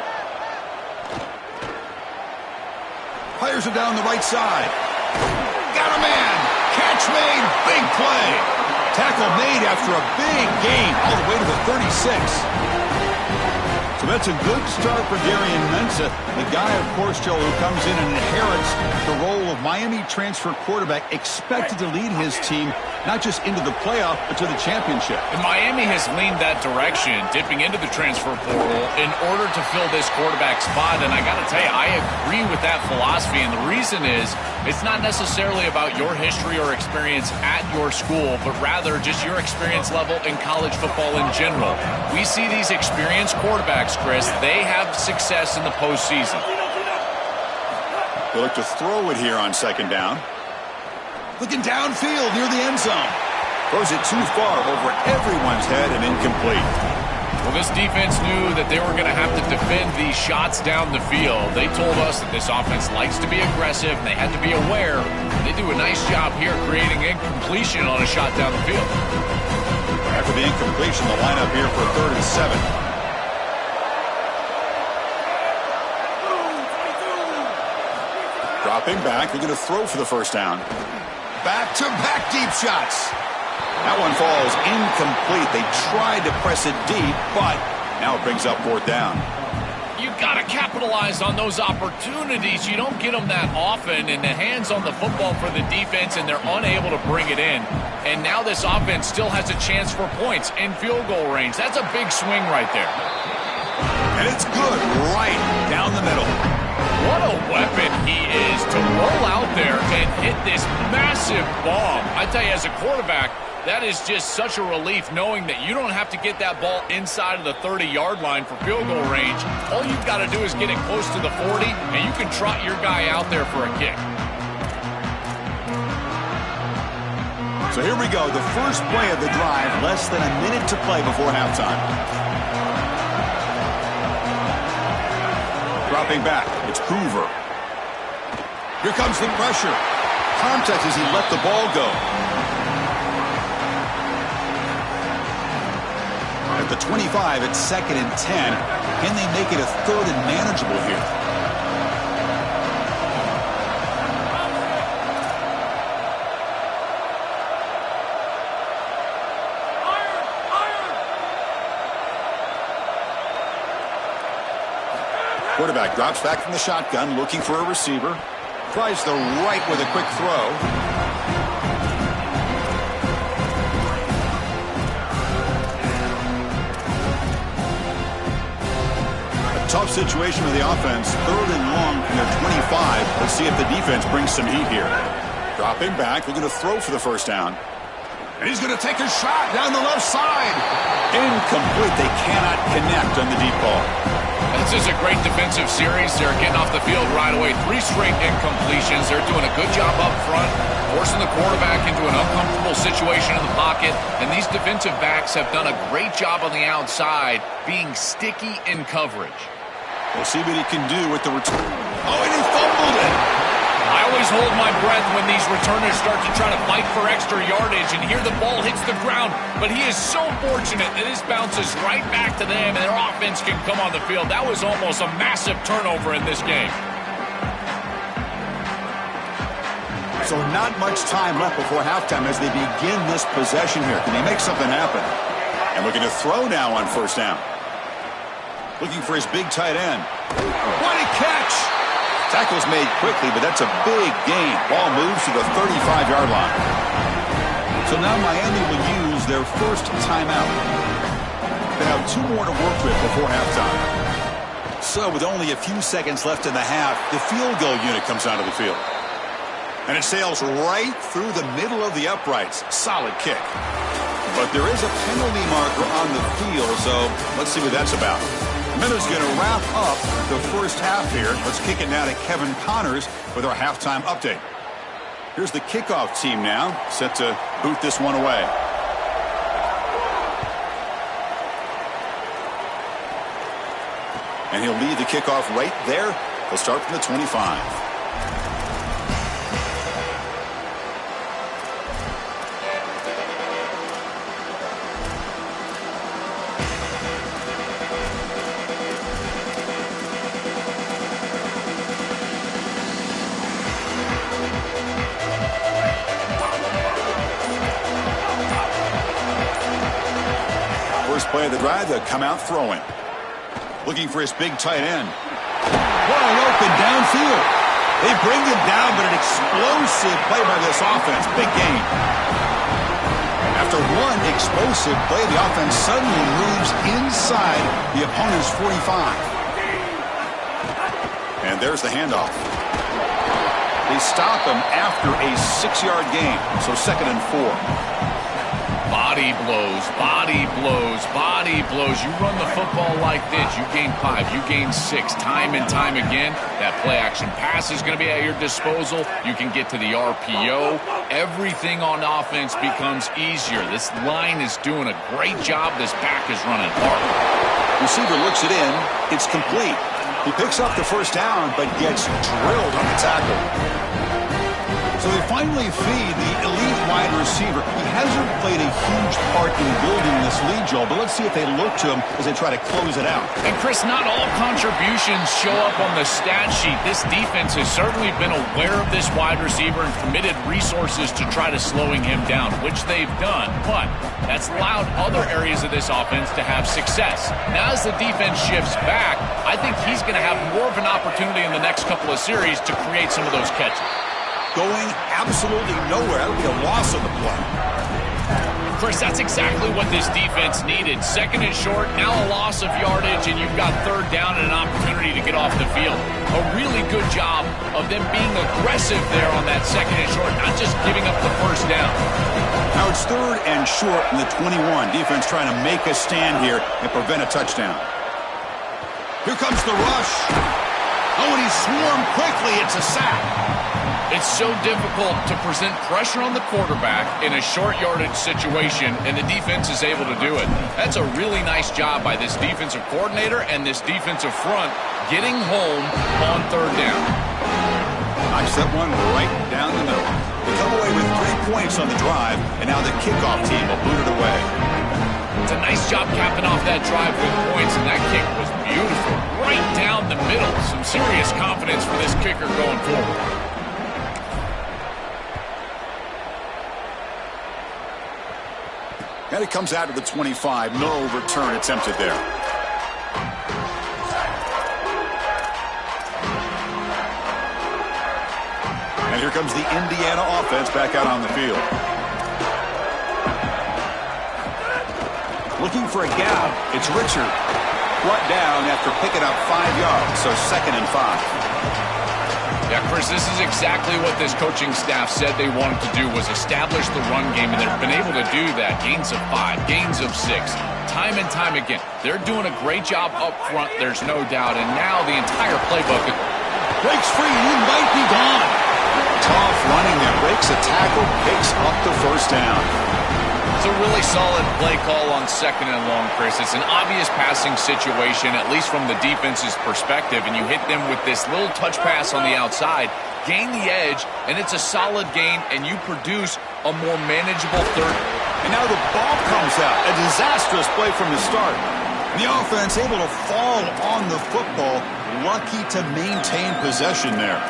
Fires it down the right side. Got a man. Catch made. Big play. Tackle made after a big gain all the way to the 36. So that's a good start for Darian Mensah, the guy, of course, Joe, who comes in and inherits the role of Miami transfer quarterback, expected to lead his team not just into the playoff, but to the championship. And Miami has leaned that direction, dipping into the transfer portal in order to fill this quarterback spot. And I got to tell you, I agree with that philosophy. And the reason is, it's not necessarily about your history or experience at your school, but rather just your experience level in college football in general. We see these experienced quarterbacks, Chris, they have success in the postseason. They look to throw it here on 2nd down. Looking downfield near the end zone. Throws it too far over everyone's head and incomplete. Well, this defense knew that they were going to have to defend these shots down the field. They told us that this offense likes to be aggressive, and they had to be aware. They do a nice job here creating incompletion on a shot down the field. After the incompletion, the lineup here for 3rd and 7. Dropping back, they're going to throw for the first down. Back-to-back deep shots. That one falls incomplete. They tried to press it deep, but now it brings up 4th down. You've got to capitalize on those opportunities. You don't get them that often, and the hands on the football for the defense, and they're unable to bring it in. And now this offense still has a chance for points in field goal range. That's a big swing right there. And it's good right down the middle. What a weapon he is to roll out there and hit this massive bomb. I tell you, as a quarterback, that is just such a relief knowing that you don't have to get that ball inside of the 30-yard line for field goal range. All you've got to do is get it close to the 40, and you can trot your guy out there for a kick. So here we go, the first play of the drive, less than a minute to play before halftime. Dropping back, it's Hoover. Here comes the pressure. Contact as he let the ball go. At the 25, it's 2nd and 10. Can they make it a 3rd and manageable here? Quarterback drops back from the shotgun, looking for a receiver. Tries the right with a quick throw. A tough situation for the offense. 3rd and long from their 25. Let's see if the defense brings some heat here. Dropping back, they're going to throw for the first down. And he's going to take a shot down the left side. Incomplete. They cannot connect on the deep ball. This is a great defensive series. They're getting off the field right away. 3 straight incompletions. They're doing a good job up front, forcing the quarterback into an uncomfortable situation in the pocket. And these defensive backs have done a great job on the outside, being sticky in coverage. We'll see what he can do with the return. Oh, and he fumbled it. I always hold my breath when these returners start to try to fight for extra yardage, and here the ball hits the ground. But he is so fortunate that this bounces right back to them, and their offense can come on the field. That was almost a massive turnover in this game. So not much time left before halftime as they begin this possession here. Can they make something happen? And looking to throw now on first down. Looking for his big tight end. What a catch! Tackle's made quickly, but that's a big gain. Ball moves to the 35-yard line. So now Miami will use their first timeout. They have 2 more to work with before halftime. So with only a few seconds left in the half, the field goal unit comes onto the field. And it sails right through the middle of the uprights. Solid kick. But there is a penalty marker on the field, so let's see what that's about. Miller's going to wrap up the first half here. Let's kick it now to Kevin Connors with our halftime update. Here's the kickoff team now, set to boot this one away. And he'll lead the kickoff right there. He'll start from the 25. Play of the drive, they'll come out throwing. Looking for his big tight end. Wide open downfield. They bring him down, but an explosive play by this offense. Big gain. After one explosive play, the offense suddenly moves inside the opponent's 45. And there's the handoff. They stop him after a 6-yard gain, so 2nd and 4. Body blows, body blows, body blows. You run the football like this, you gain 5, you gain 6, time and time again. That play action pass is going to be at your disposal. You can get to the RPO. Everything on offense becomes easier. This line is doing a great job. This back is running hard. Receiver looks it in. It's complete. He picks up the first down, but gets drilled on the tackle. So they finally feed the elite wide receiver. He hasn't played a huge part in building this lead, Joel, but let's see if they look to him as they try to close it out. And, Chris, not all contributions show up on the stat sheet. This defense has certainly been aware of this wide receiver and committed resources to try to slowing him down, which they've done, but that's allowed other areas of this offense to have success. Now, as the defense shifts back, I think he's going to have more of an opportunity in the next couple of series to create some of those catches. Going absolutely nowhere. That would be a loss of the play. Chris, that's exactly what this defense needed. Second and short, now a loss of yardage, and you've got third down and an opportunity to get off the field. A really good job of them being aggressive there on that second and short, not just giving up the first down. Now it's third and short in the 21. Defense trying to make a stand here and prevent a touchdown. Here comes the rush. Oh, and he swarmed quickly. It's a sack. It's so difficult to present pressure on the quarterback in a short yardage situation, and the defense is able to do it. That's a really nice job by this defensive coordinator and this defensive front getting home on third down. Knocks that one right down the middle. They come away with 3 points on the drive, and now the kickoff team will boot it away. It's a nice job capping off that drive with points, and that kick was beautiful. Right down the middle. Some serious confidence for this kicker going forward. And it comes out to the 25. No return attempted there. And here comes the Indiana offense back out on the field. Looking for a gap. It's Richard. Brought down after picking up 5 yards. So 2nd and 5. Yeah, Chris, this is exactly what this coaching staff said they wanted to do, was establish the run game, and they've been able to do that. Gains of 5, gains of 6, time and time again. They're doing a great job up front, there's no doubt, and now the entire playbook breaks free, he might be gone. Tough running there, breaks a tackle, picks up the first down. It's a really solid play call on 2nd and long, Chris. It's an obvious passing situation, at least from the defense's perspective, and you hit them with this little touch pass on the outside, gain the edge, and it's a solid gain, and you produce a more manageable third. And now the ball comes out. A disastrous play from the start. The offense able to fall on the football, lucky to maintain possession there.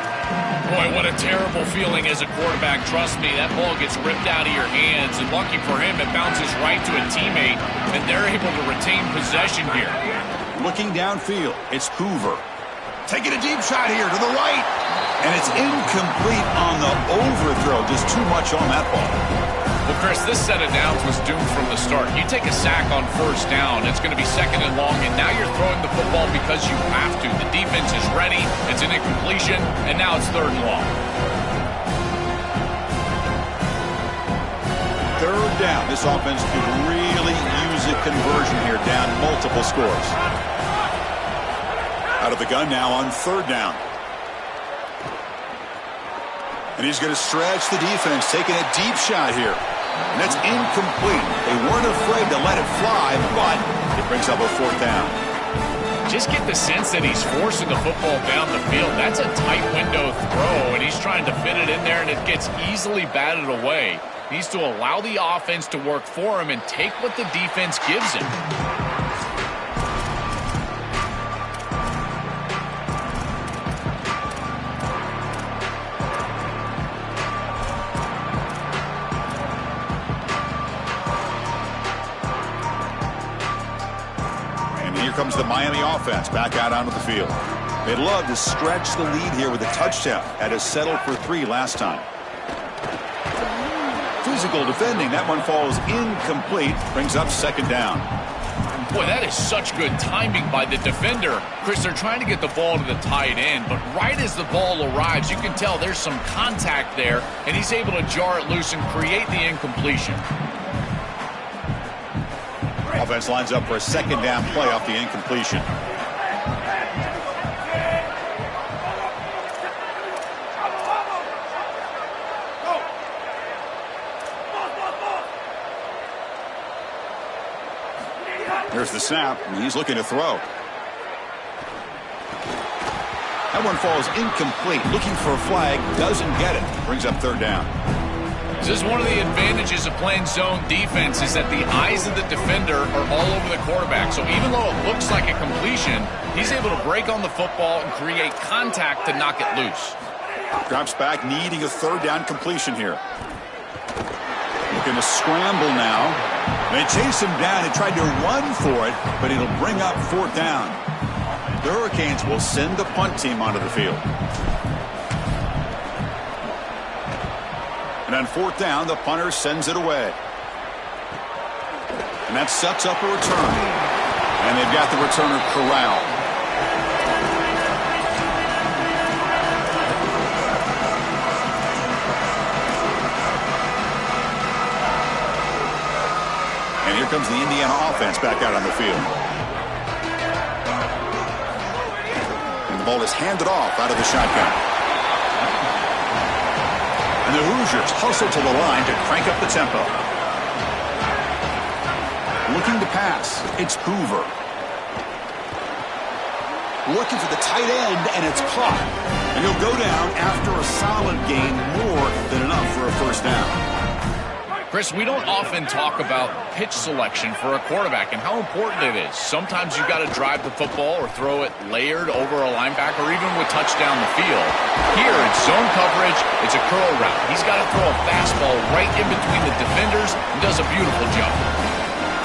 Boy, what a terrible feeling as a quarterback. Trust me, that ball gets ripped out of your hands, and lucky for him, it bounces right to a teammate, and they're able to retain possession here. Looking downfield, it's Hoover. Taking a deep shot here to the right, and it's incomplete on the overthrow. Just too much on that ball. Well, Chris, this set of downs was doomed from the start. You take a sack on first down, it's going to be 2nd and long, and now you're throwing the football because you have to. The defense is ready, it's an incompletion, and now it's 3rd and long. 3rd down. This offense could really use a conversion here, down multiple scores. Out of the gun now on 3rd down. And he's going to stretch the defense, taking a deep shot here. And that's incomplete. They weren't afraid to let it fly, but it brings up a 4th down. Just get the sense that he's forcing the football down the field. That's a tight window throw, and he's trying to fit it in there, and it gets easily batted away. He needs to allow the offense to work for him and take what the defense gives him. Comes the Miami offense back out onto the field. They'd love to stretch the lead here with a touchdown. Had to settle for 3 last time. Physical defending. That one falls incomplete. Brings up 2nd down. Boy, that is such good timing by the defender. Chris, they're trying to get the ball to the tight end, but right as the ball arrives, you can tell there's some contact there, and he's able to jar it loose and create the incompletion. Offense lines up for a 2nd down play off the incompletion. There's the snap, and he's looking to throw. That one falls incomplete. Looking for a flag, doesn't get it. Brings up third down. This is one of the advantages of playing zone defense is that the eyes of the defender are all over the quarterback. So even though it looks like a completion, he's able to break on the football and create contact to knock it loose. Drops back, needing a third down completion here. Looking to scramble now. They chase him down and tried to run for it, but it'll bring up fourth down. The Hurricanes will send the punt team onto the field. And on fourth down, the punter sends it away. And that sets up a return. And they've got the returner corralled. And here comes the Indiana offense back out on the field. And the ball is handed off out of the shotgun. And the Hoosiers hustle to the line to crank up the tempo. Looking to pass. It's Hoover. Looking for the tight end, and it's caught. And he'll go down after a solid gain, more than enough for a first down. Chris, we don't often talk about pitch selection for a quarterback and how important it is. Sometimes you've got to drive the football or throw it layered over a linebacker or even with touch down the field. Here, it's zone coverage. It's a curl route. He's got to throw a fastball right in between the defenders and does a beautiful job.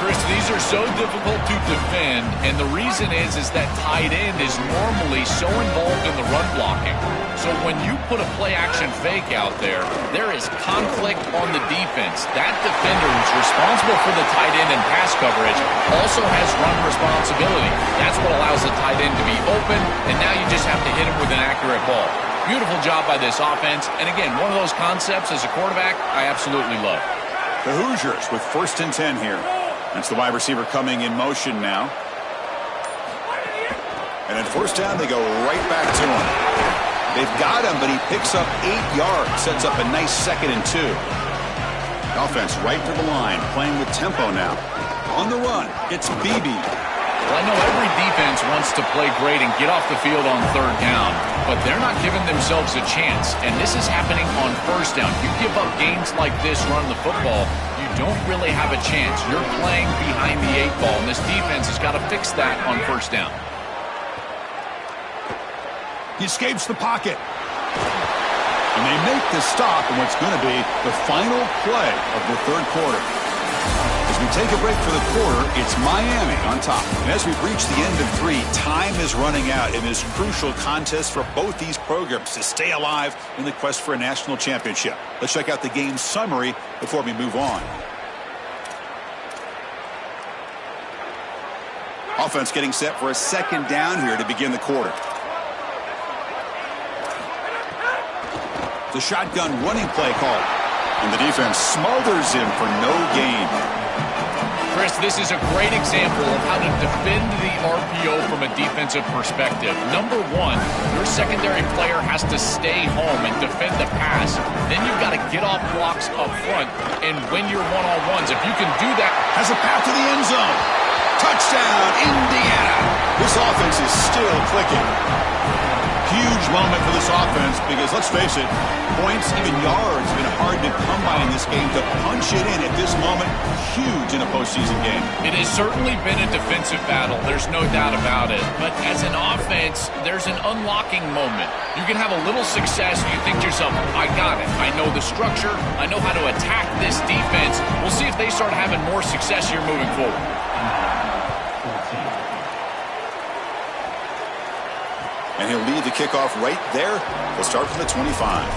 Chris, these are so difficult to defend, and the reason is that tight end is normally so involved in the run blocking. So when you put a play-action fake out there, there is conflict on the defense. That defender who's responsible for the tight end and pass coverage also has run responsibility. That's what allows the tight end to be open, and now you just have to hit him with an accurate ball. Beautiful job by this offense, and again, one of those concepts as a quarterback I absolutely love. The Hoosiers with 1st and 10 here. That's the wide receiver coming in motion now. And at first down, they go right back to him. They've got him, but he picks up 8 yards. Sets up a nice 2nd and 2. Offense right to the line, playing with tempo now. On the run, it's Beebe. Well, I know every defense wants to play great and get off the field on third down, but they're not giving themselves a chance. And this is happening on first down. You give up gains like this running the football, you don't really have a chance. You're playing behind the 8 ball, and this defense has got to fix that on first down. He escapes the pocket. And they make the stop in what's going to be the final play of the third quarter. As we take a break for the quarter, it's Miami on top. And as we've reached the end of 3, time is running out in this crucial contest for both these programs to stay alive in the quest for a national championship. Let's check out the game summary before we move on. Offense getting set for a 2nd down here to begin the quarter. The shotgun running play call. And the defense smothers him for no gain. Chris, this is a great example of how to defend the RPO from a defensive perspective. Number 1, your secondary player has to stay home and defend the pass. Then you've got to get off blocks up front and win your one-on-ones. If you can do that. Has a path to the end zone. Touchdown, Indiana. This offense is still clicking. Huge moment for this offense because, let's face it, points, even yards, have been hard to come by in this game. To punch it in at this moment, huge in a postseason game. It has certainly been a defensive battle. There's no doubt about it. But as an offense, there's an unlocking moment. You can have a little success and you think to yourself, I got it. I know the structure. I know how to attack this defense. We'll see if they start having more success here moving forward. And he'll lead the kickoff right there. We'll start from the 25.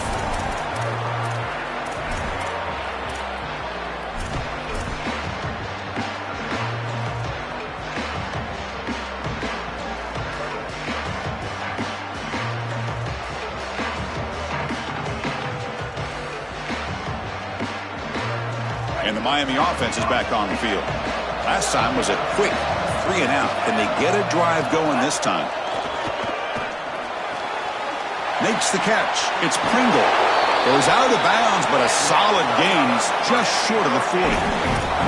And the Miami offense is back on the field. Last time was a quick 3 and out. Can they get a drive going this time? Makes the catch. It's Pringle. Goes out of bounds, but a solid gain. He's just short of the 40.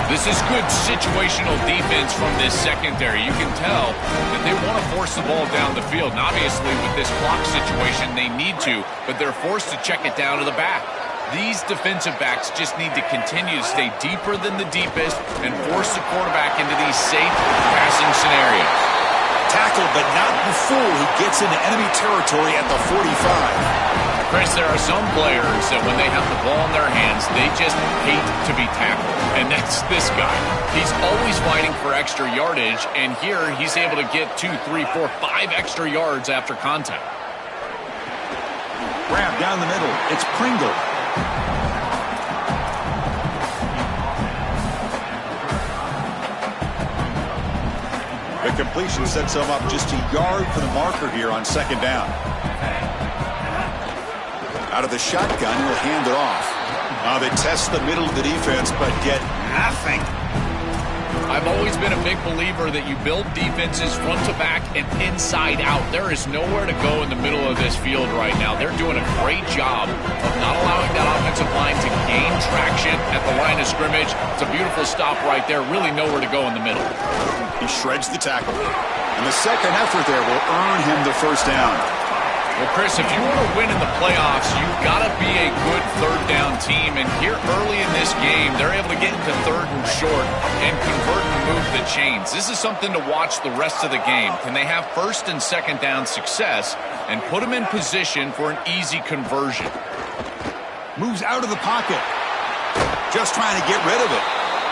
This is good situational defense from this secondary. You can tell that they want to force the ball down the field. And obviously, with this clock situation, they need to, but they're forced to check it down to the back. These defensive backs just need to continue to stay deeper than the deepest and force the quarterback into these safe passing scenarios. Tackled, but not before he gets into enemy territory at the 45. Chris, there are some players that when they have the ball in their hands, they just hate to be tackled. And that's this guy. He's always fighting for extra yardage, and here he's able to get 2, 3, 4, 5 extra yards after contact. Grab down the middle. It's Pringle. The completion sets him up just a yard for the marker here on second down. Out of the shotgun, he'll hand it off. They test the middle of the defense, but get nothing. I've always been a big believer that you build defenses front to back and inside out. There is nowhere to go in the middle of this field right now. They're doing a great job of not allowing that offensive line to gain traction at the line of scrimmage. It's a beautiful stop right there. Really nowhere to go in the middle. He shreds the tackle. And the second effort there will earn him the first down. Well, Chris, if you want to win in the playoffs, you've got to be a good third down team. And here early in this game, they're able to get into third and short and convert and move the chains. This is something to watch the rest of the game. Can they have first and second down success and put them in position for an easy conversion? Moves out of the pocket. Just trying to get rid of it.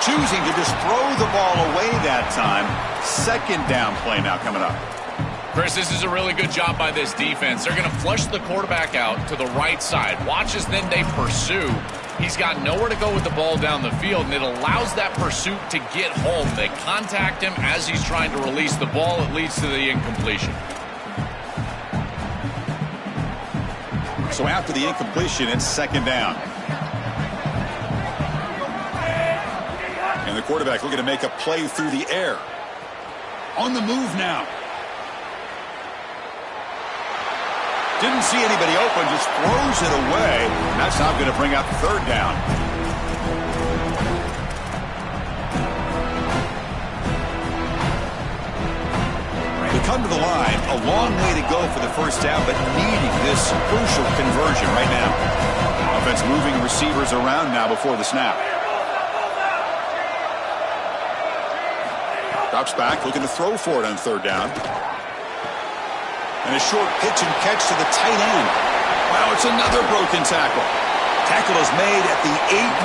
Choosing to just throw the ball away that time. Second down play now coming up. Chris, this is a really good job by this defense. They're going to flush the quarterback out to the right side. Watch as then they pursue. He's got nowhere to go with the ball down the field, and it allows that pursuit to get home. They contact him as he's trying to release the ball. It leads to the incompletion. So after the incompletion, it's second down. And the quarterback looking to make a play through the air. On the move now. Didn't see anybody open, just throws it away. And that's not going to bring up third down. They come to the line, a long way to go for the first down, but needing this crucial conversion right now. Offense moving receivers around now before the snap. Drops back, looking to throw for it on third down. And a short pitch and catch to the tight end. Wow, it's another broken tackle. Tackle is made at the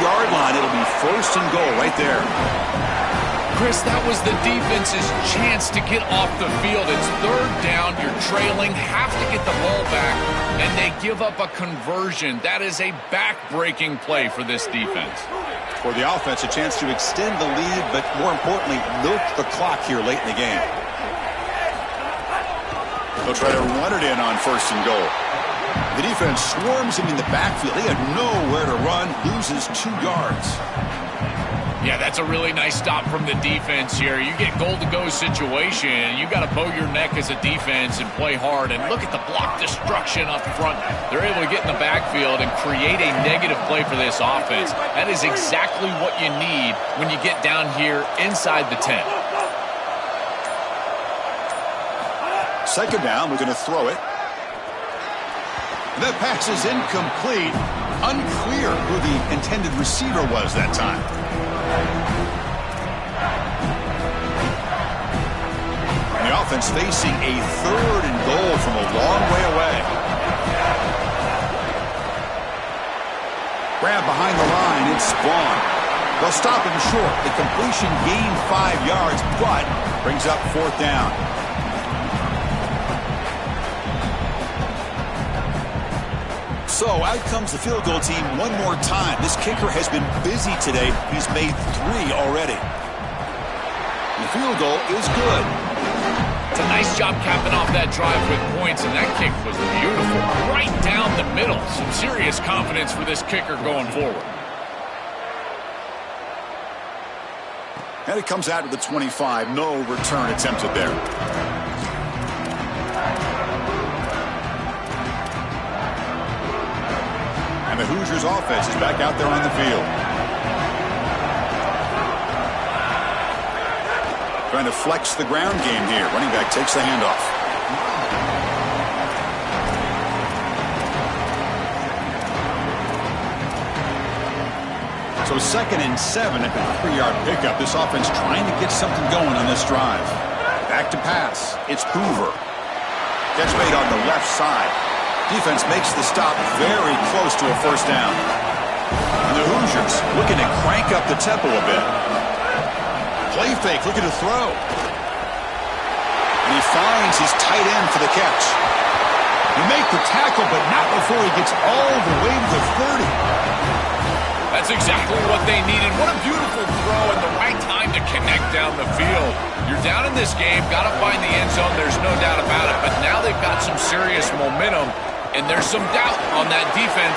8-yard line. It'll be first and goal right there. Chris, that was the defense's chance to get off the field. It's third down. You're trailing, have to get the ball back, and they give up a conversion. That is a back-breaking play for this defense. For the offense, a chance to extend the lead, but more importantly, milk the clock here late in the game. They'll try to run it in on first and goal. The defense swarms him in the backfield. He had nowhere to run, loses 2 yards. Yeah, that's a really nice stop from the defense here. You get goal-to-go situation, you got to bow your neck as a defense and play hard. And look at the block destruction up front. They're able to get in the backfield and create a negative play for this offense. That is exactly what you need when you get down here inside the 10. Second down, we're going to throw it. The pass is incomplete. Unclear who the intended receiver was that time. And the offense facing a third and goal from a long way away. Grab behind the line, it's Vaughn. They'll stop him short. The completion gained 5 yards, but brings up fourth down. So out comes the field goal team one more time. This kicker has been busy today. He's made 3 already. The field goal is good. It's a nice job capping off that drive with points, and that kick was beautiful. Right down the middle. Some serious confidence for this kicker going forward. And it comes out to the 25. No return attempted there. And the Hoosiers offense is back out there on the field. Trying to flex the ground game here. Running back takes the handoff. So 2nd and 7 at the 3-yard pickup. This offense trying to get something going on this drive. Back to pass. It's Hoover. Catch made on the left side. Defense makes the stop very close to a first down. And the Hoosiers looking to crank up the tempo a bit. Play fake, looking to throw. And he finds his tight end for the catch. He make the tackle, but not before he gets all the way to the 30. That's exactly what they needed. What a beautiful throw and the right time to connect down the field. You're down in this game, got to find the end zone, there's no doubt about it. But now they've got some serious momentum, and there's some doubt on that defense.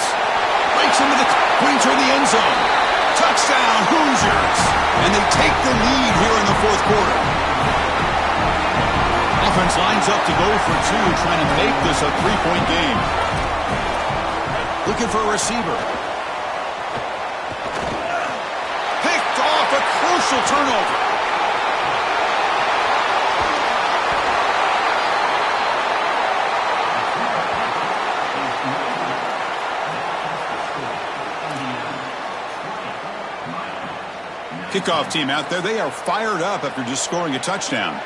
Breaks into the points in the end zone. Touchdown, Hoosiers. And they take the lead here in the 4th quarter. Offense lines up to go for 2, trying to make this a 3-point game. Looking for a receiver. Picked off, a crucial turnover. Kickoff team out there. They are fired up after just scoring a touchdown.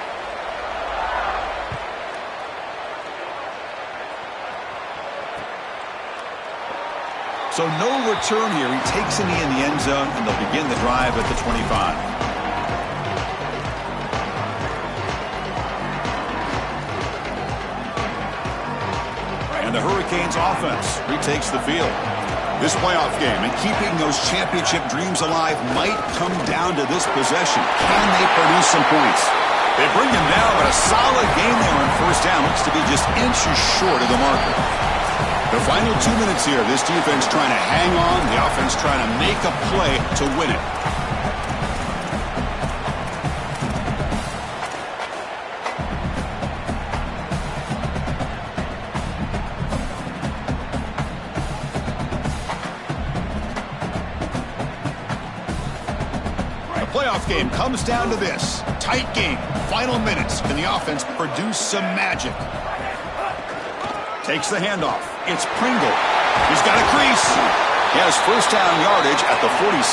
So no return here. He takes a knee in the end zone, and they'll begin the drive at the 25. And the Hurricanes offense retakes the field. This playoff game and keeping those championship dreams alive might come down to this possession. Can they produce some points? They bring them down, but a solid game there on first down. Looks to be just inches short of the marker. The final 2 minutes here. This defense trying to hang on. The offense trying to make a play to win it. Playoff game comes down to this. Tight game. Final minutes. Can the offense produce some magic? Takes the handoff. It's Pringle. He's got a crease. He has first down yardage at the 46.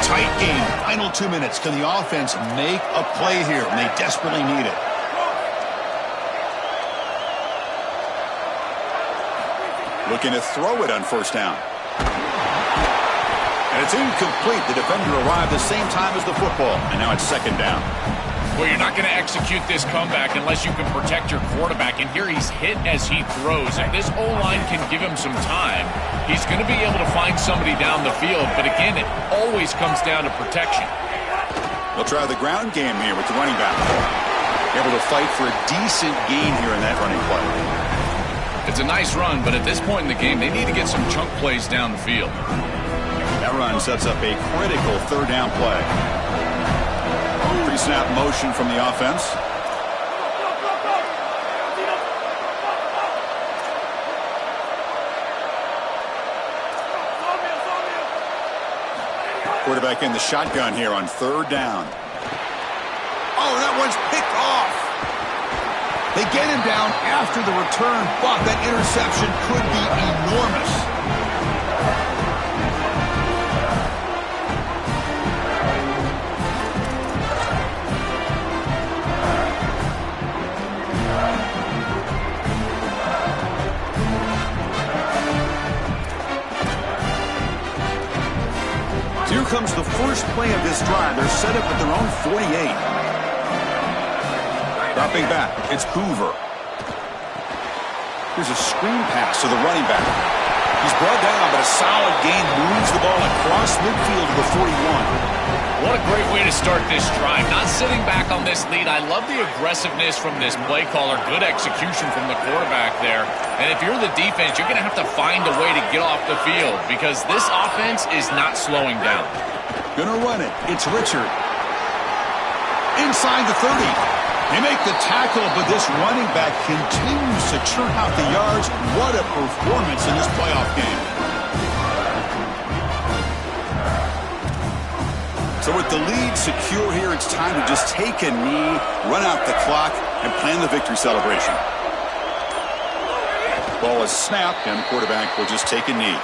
Tight game. Final 2 minutes. Can the offense make a play here? And they desperately need it. Looking to throw it on first down. And it's incomplete. The defender arrived the same time as the football. And now it's 2nd down. Well, you're not going to execute this comeback unless you can protect your quarterback. And here he's hit as he throws. If this O-line can give him some time, he's going to be able to find somebody down the field. But again, it always comes down to protection. They'll try the ground game here with the running back. Able to fight for a decent gain here in that running play. It's a nice run, but at this point in the game, they need to get some chunk plays down the field. That run sets up a critical 3rd down play. Pre-snap motion from the offense. Quarterback in the shotgun here on 3rd down. Oh, that one's picked off. They get him down after the return, but that interception could be enormous. So here comes the first play of this drive. They're set up at their own 48. Dropping back, it's Hoover. Here's a screen pass to the running back. He's brought down, but a solid gain moves the ball across midfield to the 41. What a great way to start this drive. Not sitting back on this lead. I love the aggressiveness from this play caller. Good execution from the quarterback there. And if you're the defense, you're going to have to find a way to get off the field because this offense is not slowing down. Gonna run it. It's Richard. inside the 30. They make the tackle, but this running back continues to churn out the yards. What a performance in this playoff game. So with the lead secure here, it's time to just take a knee, run out the clock, and plan the victory celebration. Ball is snapped, and the quarterback will just take a knee.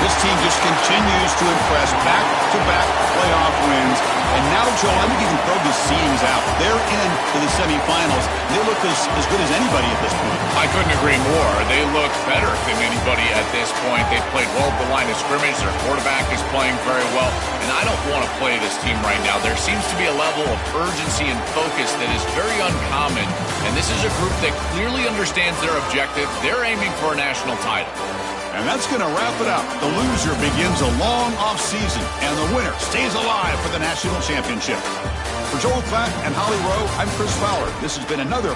This team just continues to impress, back-to-back playoff wins. And now, Joel, I think you can throw the seedings out. They're into the semifinals. They look as good as anybody at this point. I couldn't agree more. They look better than anybody at this point. They've played well at the line of scrimmage. Their quarterback is playing very well. And I don't want to play this team right now. There seems to be a level of urgency and focus that is very uncommon. And this is a group that clearly understands their objective. They're aiming for a national title. And that's going to wrap it up. The loser begins a long offseason, and the winner stays alive for the national championship. For Joel Klatt and Holly Rowe, I'm Chris Fowler. This has been another